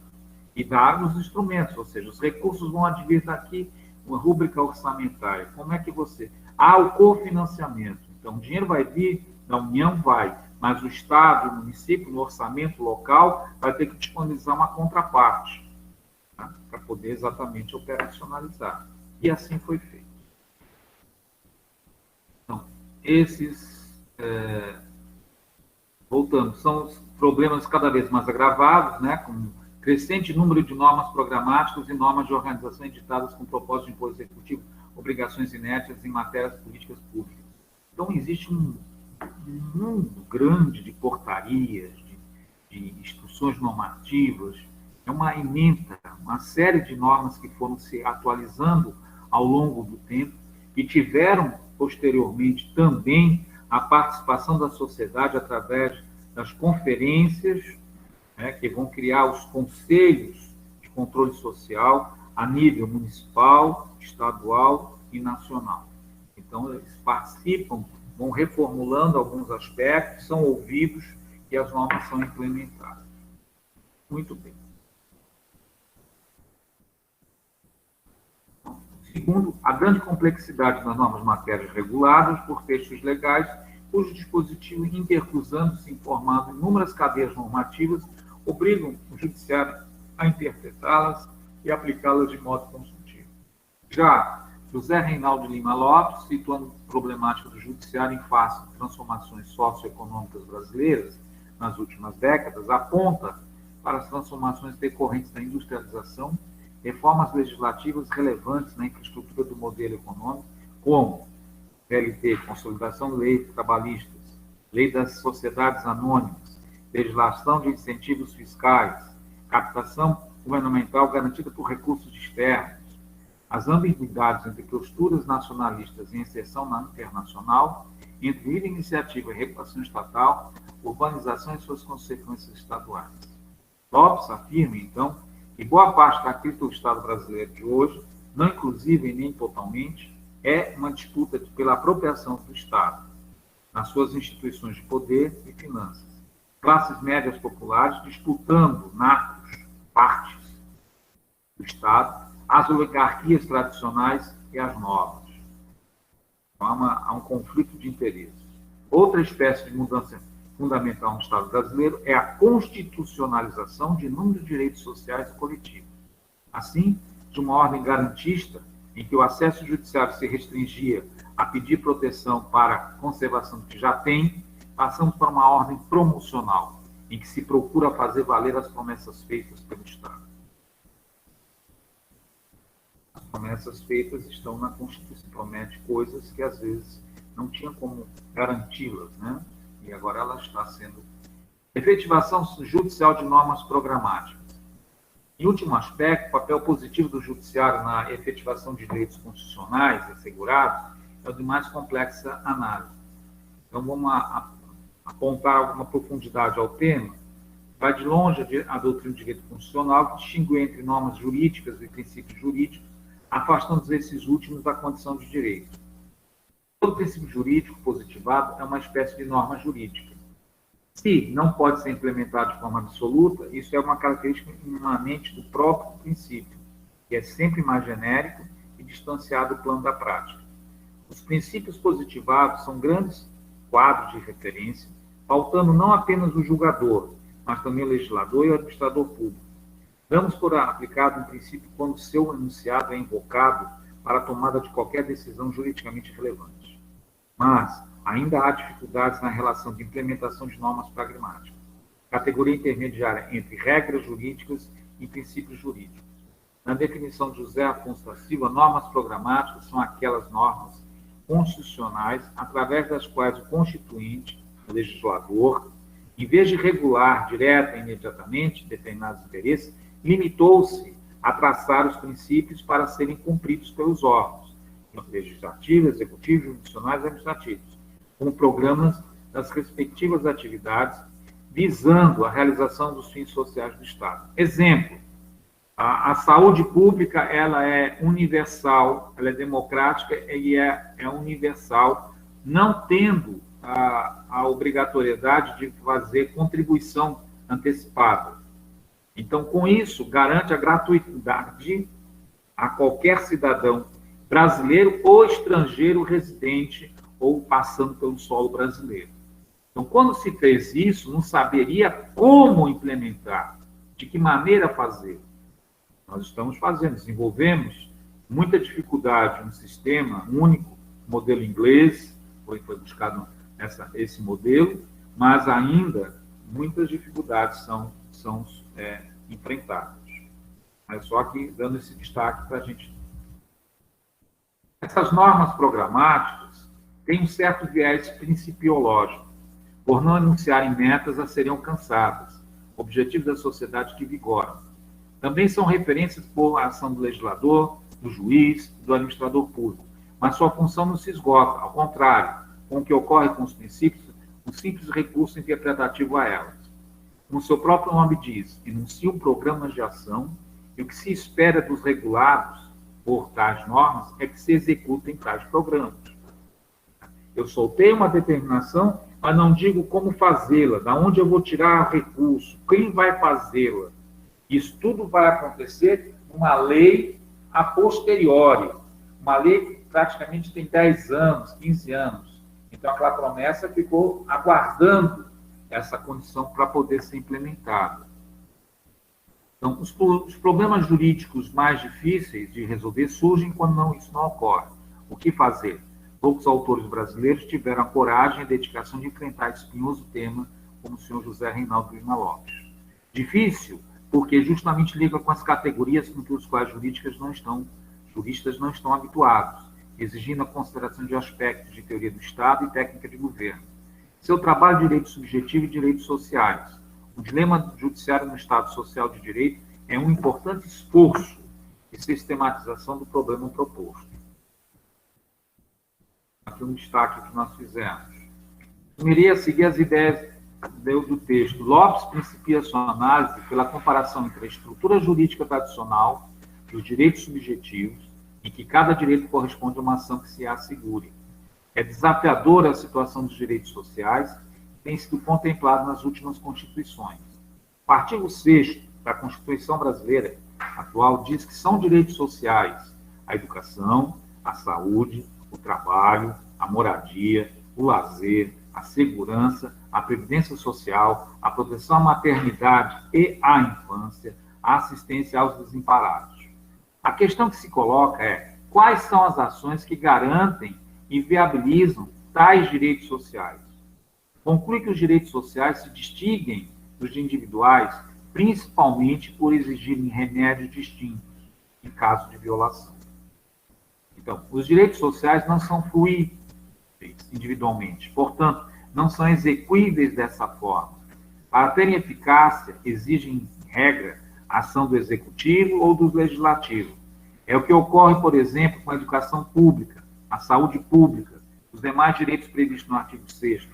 E dar os instrumentos, ou seja, os recursos vão advir daqui, uma rúbrica orçamentária. Como é que você... o cofinanciamento. Então, o dinheiro vai vir, da União vai, mas o Estado, o município, no orçamento local, vai ter que disponibilizar uma contraparte, tá? Para poder exatamente operacionalizar. E assim foi feito. Então, voltando, são os problemas cada vez mais agravados, né, com crescente número de normas programáticas e normas de organização editadas com propósito de impor ao executivo obrigações inéditas em matérias de políticas públicas. Então, existe um mundo grande de portarias, de instruções normativas, uma série de normas que foram se atualizando ao longo do tempo e tiveram, posteriormente, também a participação da sociedade através das conferências, né, que vão criar os conselhos de controle social a nível municipal, estadual e nacional. Então, eles participam, vão reformulando alguns aspectos, são ouvidos e as normas são implementadas. Muito bem. Segundo, a grande complexidade das normas matérias reguladas por textos legais, cujo dispositivo intercruzando-se informando inúmeras cadeias normativas, obrigam o judiciário a interpretá-las e aplicá-las de modo consultivo. Já José Reinaldo Lima Lopes, situando a problemática do judiciário em face de transformações socioeconômicas brasileiras nas últimas décadas, aponta para as transformações decorrentes da industrialização, reformas legislativas relevantes na infraestrutura do modelo econômico, como PLT, Consolidação de Leis Trabalhistas, Lei das Sociedades Anônimas, legislação de incentivos fiscais, captação governamental garantida por recursos externos, as ambiguidades entre posturas nacionalistas e inserção internacional, entre livre iniciativa e regulação estatal, urbanização e suas consequências estaduais. Lopes afirma, então, que boa parte da crítica do Estado brasileiro de hoje, não inclusive e nem totalmente, é uma disputa pela apropriação do Estado, nas suas instituições de poder e finanças. Classes médias populares disputando narcos, partes do Estado, as oligarquias tradicionais e as novas. Então, há um conflito de interesses. Outra espécie de mudança fundamental no Estado brasileiro é a constitucionalização de inúmeros direitos sociais e coletivos. Assim, de uma ordem garantista, em que o acesso judiciário se restringia a pedir proteção para conservação do que já tem, passamos para uma ordem promocional, em que se procura fazer valer as promessas feitas pelo Estado. As promessas feitas estão na Constituição, promete coisas que às vezes não tinha como garanti-las, né? E agora ela está sendo... Efetivação judicial de normas programáticas. Em último aspecto, o papel positivo do judiciário na efetivação de direitos constitucionais assegurados é o de mais complexa análise. Então, vamos apontar alguma profundidade ao tema. Vai de longe a doutrina do direito constitucional, que distingue entre normas jurídicas e princípios jurídicos, afastando esses últimos da condição de direito. Todo princípio jurídico positivado é uma espécie de norma jurídica. Se não pode ser implementado de forma absoluta, isso é uma característica imanente do próprio princípio, que é sempre mais genérico e distanciado do plano da prática. Os princípios positivados são grandes quadros de referência, faltando não apenas o julgador, mas também o legislador e o administrador público. Damos por aplicado um princípio quando seu enunciado é invocado para a tomada de qualquer decisão juridicamente relevante. Mas ainda há dificuldades na relação de implementação de normas pragmáticas, categoria intermediária entre regras jurídicas e princípios jurídicos. Na definição de José Afonso da Silva, normas programáticas são aquelas normas constitucionais através das quais o constituinte, o legislador, em vez de regular direta e imediatamente determinados interesses, limitou-se a traçar os princípios para serem cumpridos pelos órgãos legislativos, executivos, judiciais e administrativos, com programas das respectivas atividades, visando a realização dos fins sociais do Estado. Exemplo, a saúde pública ela é universal, ela é democrática e é universal, não tendo a obrigatoriedade de fazer contribuição antecipada. Então, com isso, garante a gratuidade a qualquer cidadão brasileiro ou estrangeiro residente ou passando pelo solo brasileiro. Então, quando se fez isso, não saberia como implementar, de que maneira fazer. Nós estamos fazendo, desenvolvemos muita dificuldade no sistema único, modelo inglês, foi buscado esse modelo, mas ainda muitas dificuldades são enfrentadas. Mas só que dando esse destaque para a gente. Essas normas programáticas têm um certo viés principiológico, por não enunciarem metas a serem alcançadas, objetivos da sociedade que vigoram. Também são referências por ação do legislador, do juiz, do administrador público, mas sua função não se esgota, ao contrário, com o que ocorre com os princípios, um simples recurso interpretativo a elas. Como seu próprio nome diz, enunciam programas de ação e o que se espera dos regulados por tais normas é que se executem tais programas. Eu soltei uma determinação, mas não digo como fazê-la, de onde eu vou tirar recurso, quem vai fazê-la. Isso tudo vai acontecer numa lei a posteriori, uma lei que praticamente tem 10 anos, 15 anos. Então, aquela promessa ficou aguardando essa condição para poder ser implementada. Então, os problemas jurídicos mais difíceis de resolver surgem quando isso não ocorre. O que fazer? Poucos autores brasileiros tiveram a coragem e a dedicação de enfrentar esse espinhoso tema, como o senhor José Reinaldo Lima Lopes. Difícil, porque justamente liga com as categorias com que os quais juristas não estão habituados, exigindo a consideração de aspectos de teoria do Estado e técnica de governo. Seu trabalho de direito subjetivo e direitos sociais, O dilema judiciário no Estado Social de Direito é um importante esforço de sistematização do problema proposto. Aqui um destaque que nós fizemos. Irei a seguir as ideias do texto. Lopes principia sua análise pela comparação entre a estrutura jurídica tradicional e os direitos subjetivos, em que cada direito corresponde a uma ação que se assegure. É desafiadora a situação dos direitos sociais, que tem sido contemplado nas últimas constituições. O artigo 6º da Constituição Brasileira atual diz que são direitos sociais a educação, a saúde, o trabalho, a moradia, o lazer, a segurança, a previdência social, a proteção à maternidade e à infância, a assistência aos desamparados. A questão que se coloca é quais são as ações que garantem e viabilizam tais direitos sociais. Conclui que os direitos sociais se distinguem dos individuais, principalmente por exigirem remédios distintos em caso de violação. Então, os direitos sociais não são fluíveis individualmente, portanto, não são execuíveis dessa forma. Para terem eficácia, exigem, em regra, a ação do executivo ou do legislativo. É o que ocorre, por exemplo, com a educação pública, a saúde pública, os demais direitos previstos no artigo 6º.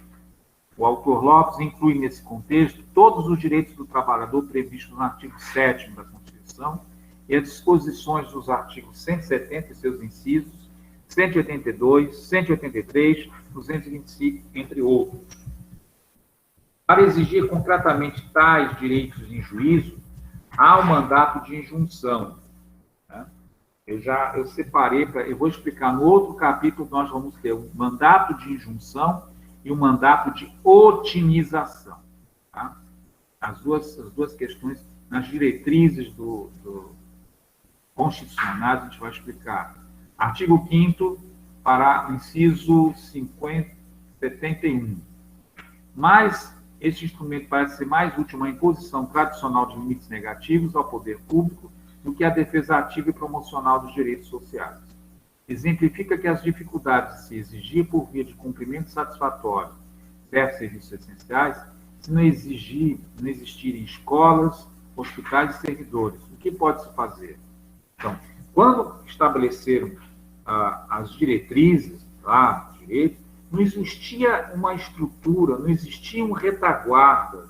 O autor Lopes inclui nesse contexto todos os direitos do trabalhador previstos no artigo 7º da Constituição e as disposições dos artigos 170 e seus incisos, 182, 183, 225, entre outros. Para exigir concretamente tais direitos em juízo, há o mandato de injunção. Né? Eu separei, eu vou explicar no outro capítulo, nós vamos ter o mandato de injunção e o mandato de otimização. Tá? As duas questões, nas diretrizes do constitucionais, a gente vai explicar. Artigo 5º, para inciso 71. Mas este instrumento parece ser mais útil à imposição tradicional de limites negativos ao poder público do que a defesa ativa e promocional dos direitos sociais. Exemplifica que as dificuldades de se exigir por via de cumprimento satisfatório certos serviços essenciais, se não existirem escolas, hospitais e servidores. O que pode-se fazer? Então, quando estabeleceram as diretrizes do direito, não existia uma estrutura, não existia um retaguarda,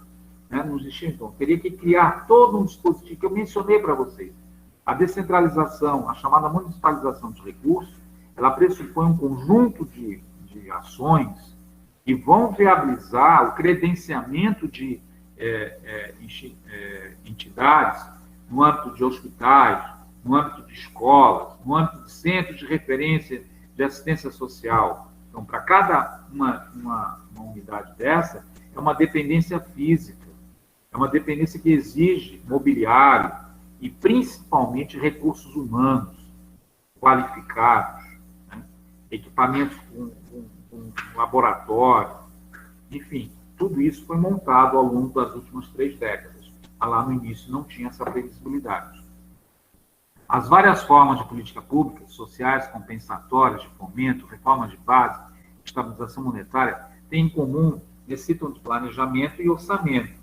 né? Não existia, então, teria que criar todo um dispositivo que eu mencionei para vocês. A descentralização, a chamada municipalização de recursos, ela pressupõe um conjunto de ações que vão viabilizar o credenciamento de entidades no âmbito de hospitais, no âmbito de escolas, no âmbito de centros de referência de assistência social. Então, para cada uma unidade dessa, é uma dependência física, é uma dependência que exige mobiliário e, principalmente, recursos humanos qualificados, né? Equipamentos com laboratório, enfim, tudo isso foi montado ao longo das últimas 3 décadas. Lá no início não tinha essa previsibilidade. As várias formas de política pública, sociais, compensatórias, de fomento, reformas de base, estabilização monetária, têm em comum, necessitam de planejamento e orçamento.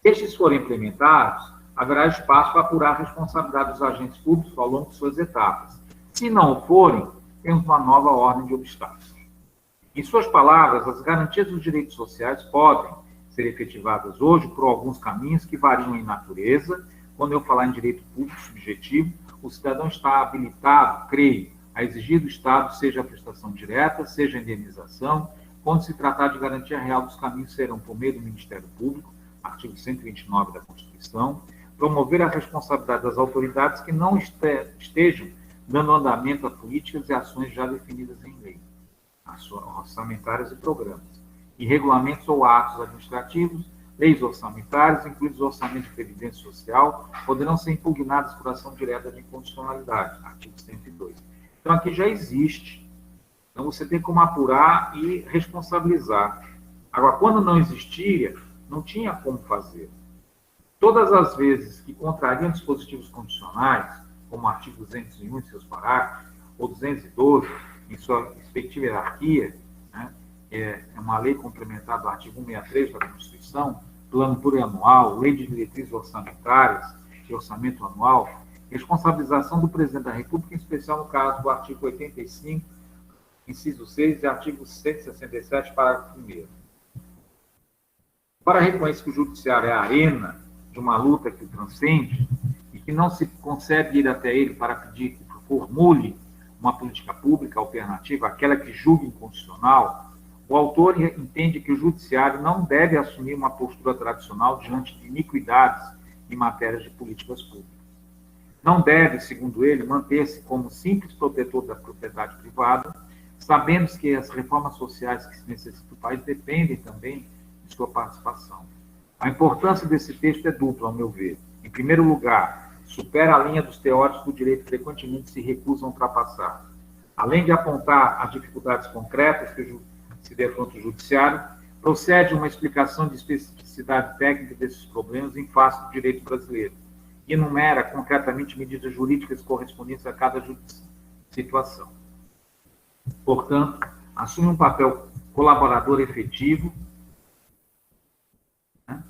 Se estes forem implementados, haverá espaço para apurar a responsabilidade dos agentes públicos ao longo de suas etapas. Se não forem, temos uma nova ordem de obstáculos. Em suas palavras, as garantias dos direitos sociais podem ser efetivadas hoje por alguns caminhos que variam em natureza. Quando eu falar em direito público subjetivo, o cidadão está habilitado, creio, a exigir do Estado, seja a prestação direta, seja a indenização. Quando se tratar de garantia real, dos caminhos serão por meio do Ministério Público, artigo 129 da Constituição, promover a responsabilidade das autoridades que não estejam dando andamento a políticas e ações já definidas em lei, orçamentárias e programas, e regulamentos ou atos administrativos, leis orçamentárias, incluídos o orçamento de previdência social, poderão ser impugnados por ação direta de incondicionalidade, artigo 102. Então, aqui já existe. Então, você tem como apurar e responsabilizar. Agora, quando não existia, não tinha como fazer. Todas as vezes que contrariam dispositivos condicionais, como o artigo 201 em seus parágrafos, ou 212 em sua respectiva hierarquia, né, é uma lei complementar do artigo 163 da Constituição, plano plurianual, lei de diretrizes orçamentárias e orçamento anual, responsabilização do presidente da República, em especial no caso do artigo 85, inciso 6 e artigo 167, parágrafo 1º. Para reconhecer que o judiciário é a arena de uma luta que o transcende e que não se consegue ir até ele para pedir que formule uma política pública alternativa, aquela que julgue inconstitucional, o autor entende que o judiciário não deve assumir uma postura tradicional diante de iniquidades em matérias de políticas públicas. Não deve, segundo ele, manter-se como simples protetor da propriedade privada, sabendo que as reformas sociais que se necessitam do país dependem também de sua participação. A importância desse texto é dupla, ao meu ver. Em primeiro lugar, supera a linha dos teóricos do direito que frequentemente se recusam a ultrapassar. Além de apontar as dificuldades concretas que se defronta o judiciário, procede uma explicação de especificidade técnica desses problemas em face do direito brasileiro e enumera concretamente medidas jurídicas correspondentes a cada situação. Portanto, assume um papel colaborador efetivo, né,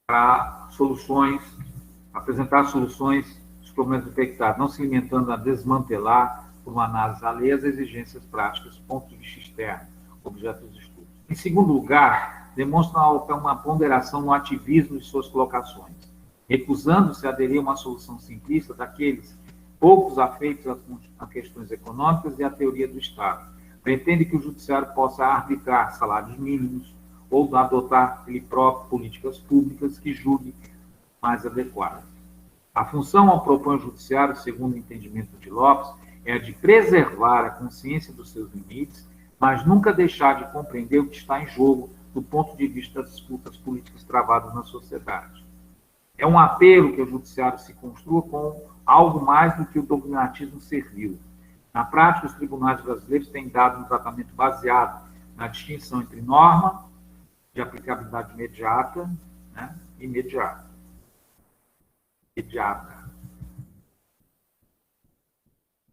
para apresentar soluções dos problemas detectados, não se limitando a desmantelar, por uma análise alheia, as exigências práticas, ponto de vista externo, objeto dos estudos. Em segundo lugar, demonstra uma ponderação no ativismo de suas colocações, recusando-se a aderir a uma solução simplista daqueles poucos afeitos a questões econômicas e à teoria do Estado. Pretende que o judiciário possa arbitrar salários mínimos ou adotar ele próprio políticas públicas que julgue mais adequadas. A função ao propõe o judiciário, segundo o entendimento de Lopes, é a de preservar a consciência dos seus limites, mas nunca deixar de compreender o que está em jogo do ponto de vista das disputas políticas travadas na sociedade. É um apelo que o judiciário se construa com algo mais do que o dogmatismo servil. Na prática, os tribunais brasileiros têm dado um tratamento baseado na distinção entre norma de aplicabilidade imediata, né, e imediata.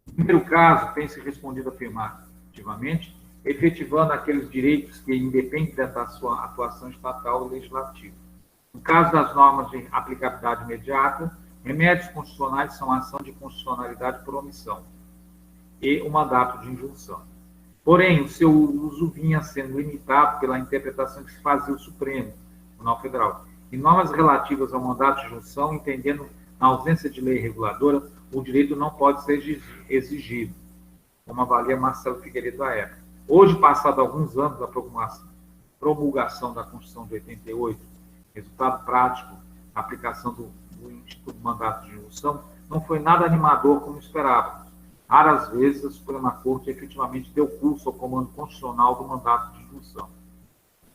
No primeiro caso, tem-se respondido afirmativamente, efetivando aqueles direitos que independem da sua atuação estatal e legislativa. No caso das normas de aplicabilidade imediata, remédios constitucionais são ação de constitucionalidade por omissão e o mandato de injunção. Porém, o seu uso vinha sendo limitado pela interpretação que se fazia o Supremo Tribunal Federal. E normas relativas ao mandato de injunção, entendendo na ausência de lei reguladora, o direito não pode ser exigido, como avalia Marcelo Figueiredo à época. Hoje, passado alguns anos da promulgação da Constituição de 88, resultado prático, a aplicação do Instituto do Mandato de Injunção, não foi nada animador como esperávamos. Raras vezes a Suprema Corte efetivamente deu curso ao comando constitucional do mandato de injunção.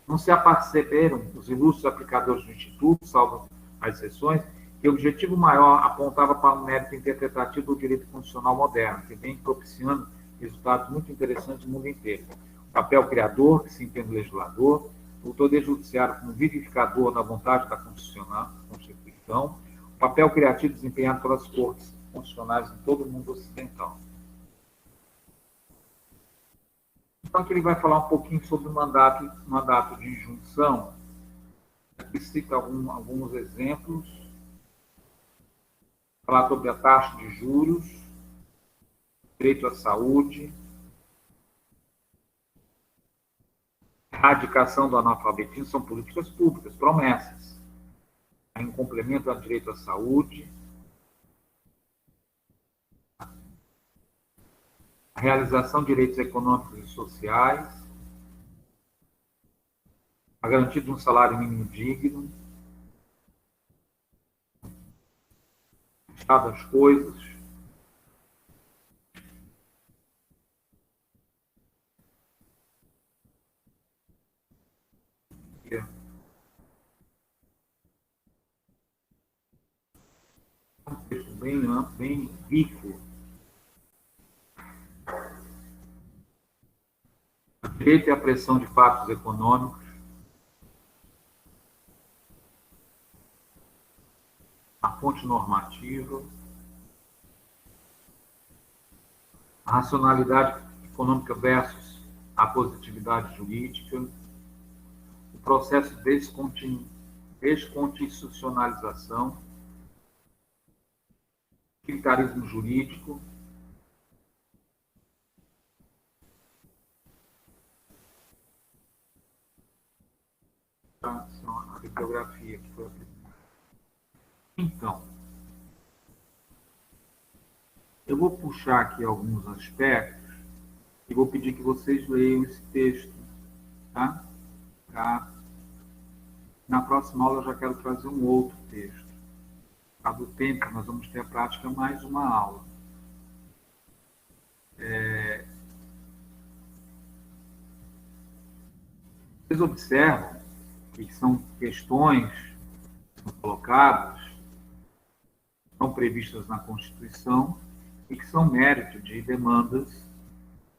Não se aperceberam os ilustres aplicadores do Instituto, salvo as exceções, que o objetivo maior apontava para um mérito interpretativo do direito constitucional moderno, que vem propiciando resultados muito interessantes no mundo inteiro. O papel criador, que se entende legislador, o poder judiciário como vivificador da vontade da Constituição, o papel criativo desempenhado pelas cortes constitucionais em todo o mundo ocidental. Então, aqui ele vai falar um pouquinho sobre o mandato de injunção. Aqui cita alguns exemplos. Falar sobre a taxa de juros, direito à saúde, erradicação do analfabetismo, são políticas públicas, promessas. Em complemento ao direito à saúde, a realização de direitos econômicos e sociais, a garantia de um salário mínimo digno, o estado das coisas, um texto bem rico. O direito à pressão de fatos econômicos, a fonte normativa, a racionalidade econômica versus a positividade jurídica, o processo de desconstitucionalização, utilitarismo jurídico, a bibliografia que foi aplicada. Então, eu vou puxar aqui alguns aspectos e vou pedir que vocês leiam esse texto, tá? Na próxima aula eu já quero trazer um outro texto. Por causa do tempo, nós vamos ter a prática mais uma aula. Vocês observam que são questões que são colocadas, são previstas na Constituição e que são mérito de demandas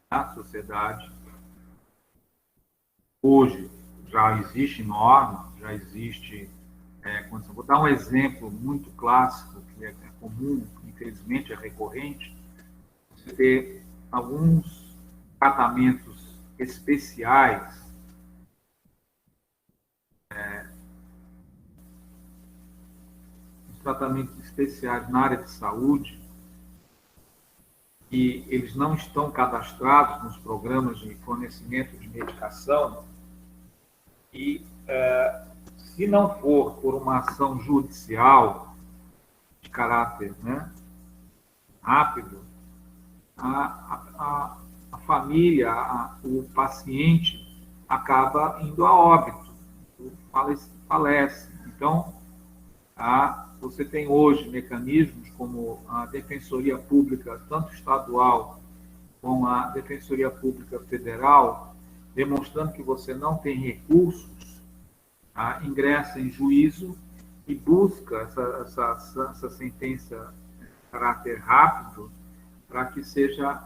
da sociedade. Hoje já existe norma, já existe condição. Vou dar um exemplo muito clássico, que é comum, infelizmente é recorrente, você ter alguns tratamentos especiais na área de saúde, e eles não estão cadastrados nos programas de fornecimento de medicação, e se não for por uma ação judicial de caráter rápido, a família, o paciente acaba indo a óbito, falece. Então, você tem hoje mecanismos como a Defensoria Pública, tanto estadual como a Defensoria Pública Federal, demonstrando que você não tem recursos, ingressa em juízo e busca essa sentença de caráter rápido para que seja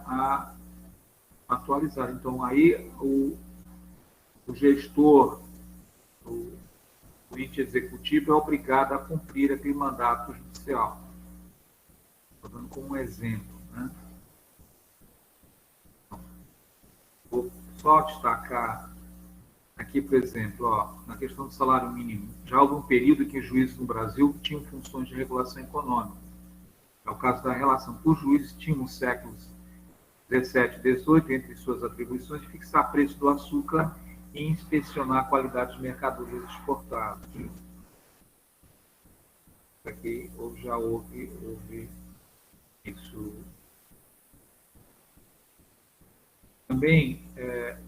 atualizada. Então, aí o gestor, o ente executivo é obrigado a cumprir aquele mandato judicial. Estou dando como um exemplo. Vou só destacar aqui, por exemplo, na questão do salário mínimo. Já houve um período em que os juízes no Brasil tinham funções de regulação econômica. É o caso da relação. Os juízes tinham nos séculos 17 e 18, entre suas atribuições, fixar preço do açúcar e inspecionar a qualidade de mercadorias exportadas. Aqui já houve isso. Também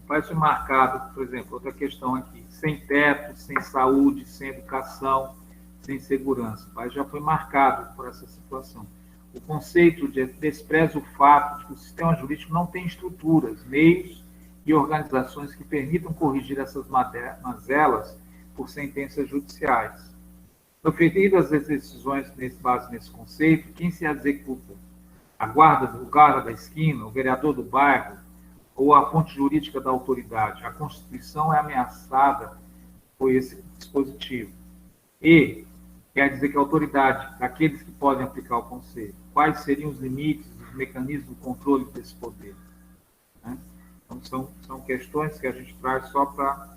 vai ser marcado, por exemplo, outra questão aqui, sem teto, sem saúde, sem educação, sem segurança. Mas já foi marcado por essa situação. O conceito despreza o fato de que o sistema jurídico não tem estruturas, meios e organizações que permitam corrigir essas mazelas por sentenças judiciais. No ferir das decisões base nesse conceito, quem se executa? O guarda da esquina, o vereador do bairro ou a fonte jurídica da autoridade? A Constituição é ameaçada por esse dispositivo. E quer dizer que a autoridade daqueles que podem aplicar o conceito, quais seriam os limites, os mecanismos de controle desse poder? Então, são questões que a gente traz só para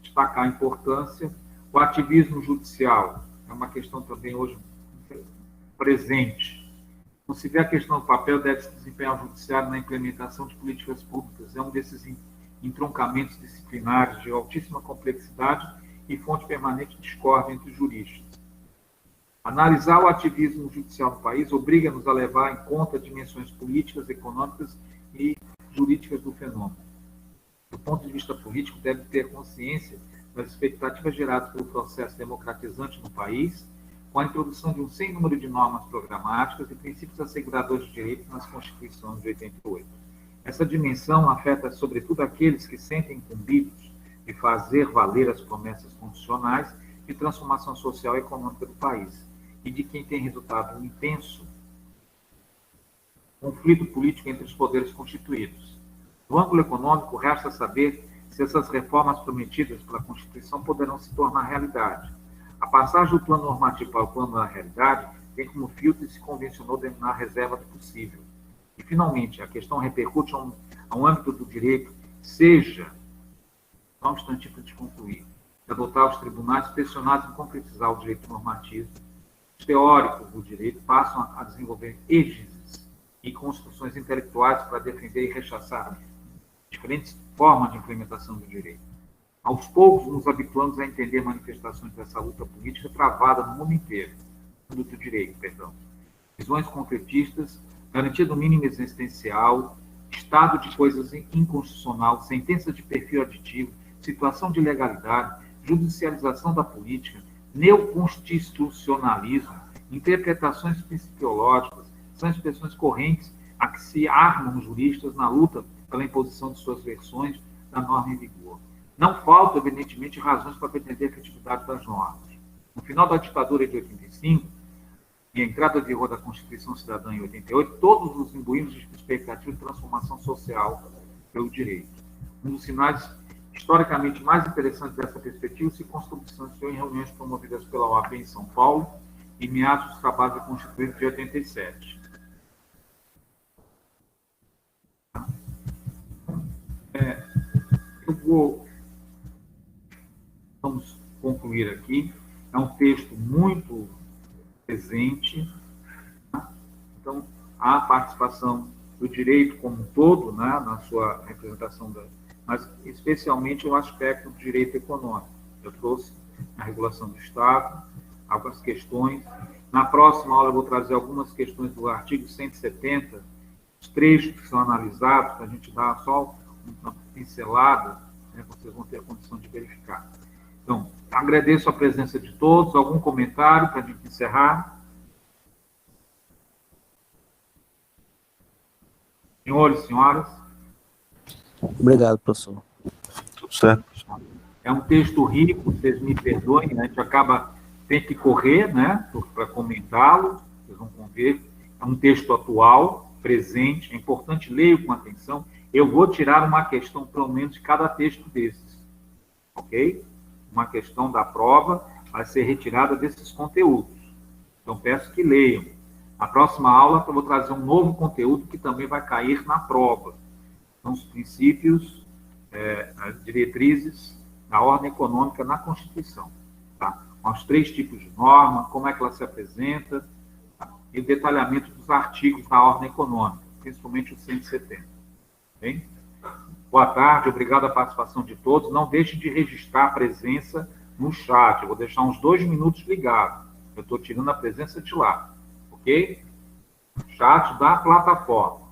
destacar a importância. O ativismo judicial é uma questão também hoje presente. Então, se vê a questão do papel, deve-se desempenhar o judiciário na implementação de políticas públicas. É um desses entroncamentos disciplinares de altíssima complexidade e fonte permanente de discórdia entre os juristas. Analisar o ativismo judicial no país obriga-nos a levar em conta dimensões políticas, econômicas e jurídicas do fenômeno. Do ponto de vista político, deve ter consciência das expectativas geradas pelo processo democratizante no país, com a introdução de um sem número de normas programáticas e princípios asseguradores de direitos nas Constituições de 88. Essa dimensão afeta, sobretudo, aqueles que sentem incumbidos de fazer valer as promessas constitucionais de transformação social e econômica do país, e de quem tem resultado um intenso conflito político entre os poderes constituídos. No âmbito econômico, resta saber se essas reformas prometidas pela Constituição poderão se tornar realidade. A passagem do plano normativo para o plano da realidade tem como filtro e se convencionou denominar reserva do possível. E, finalmente, a questão repercute a um âmbito do direito seja, só um instantinho para te concluir, adotar os tribunais pressionados em concretizar o direito normativo. Os teóricos do direito passam a desenvolver êgises e construções intelectuais para defender e rechaçar diferentes formas de implementação do direito. Aos poucos, nos habituamos a entender manifestações dessa luta política travada no mundo inteiro, do direito, perdão. Visões concretistas, garantia do mínimo existencial, estado de coisas inconstitucional, sentença de perfil aditivo, situação de ilegalidade, judicialização da política, neoconstitucionalismo, interpretações psicológicas, são expressões correntes a que se armam os juristas na luta pela imposição de suas versões da norma em vigor. Não faltam, evidentemente, razões para pretender a efetividade das normas. No final da ditadura de 85, e a entrada em vigor da Constituição Cidadã em 88, todos os imbuímos de expectativa de transformação social pelo direito. Um dos sinais historicamente mais interessantes dessa perspectiva se consubstanciou em reuniões promovidas pela OAB em São Paulo, em meados dos trabalhos da Constituinte de 87. Vamos concluir aqui. É um texto muito presente. Então, a participação do direito como um todo, né, na sua representação, mas especialmente o aspecto do direito econômico. Eu trouxe a regulação do Estado, algumas questões. Na próxima aula eu vou trazer algumas questões do artigo 170, os trechos que são analisados, para a gente dar só uma pincelada, né, vocês vão ter a condição de verificar. Então, agradeço a presença de todos. Algum comentário para a gente encerrar? Senhores e senhoras? Obrigado, professor. Tudo certo. É um texto rico, vocês me perdoem, né? A gente tem que correr, né, para comentá-lo, vocês vão ver. É um texto atual, presente, é importante ler com atenção. Eu vou tirar uma questão, pelo menos, de cada texto desses, ok? Uma questão da prova vai ser retirada desses conteúdos. Então, peço que leiam. Na próxima aula, eu vou trazer um novo conteúdo que também vai cair na prova. São os princípios, as diretrizes da ordem econômica na Constituição. Tá? Com os 3 tipos de norma, como é que ela se apresenta, tá? E o detalhamento dos artigos da ordem econômica, principalmente o 170. Bem? Boa tarde, obrigado a participação de todos. Não deixe de registrar a presença no chat. Eu vou deixar uns 2 minutos ligado. Eu estou tirando a presença de lá. Ok? Chat da plataforma.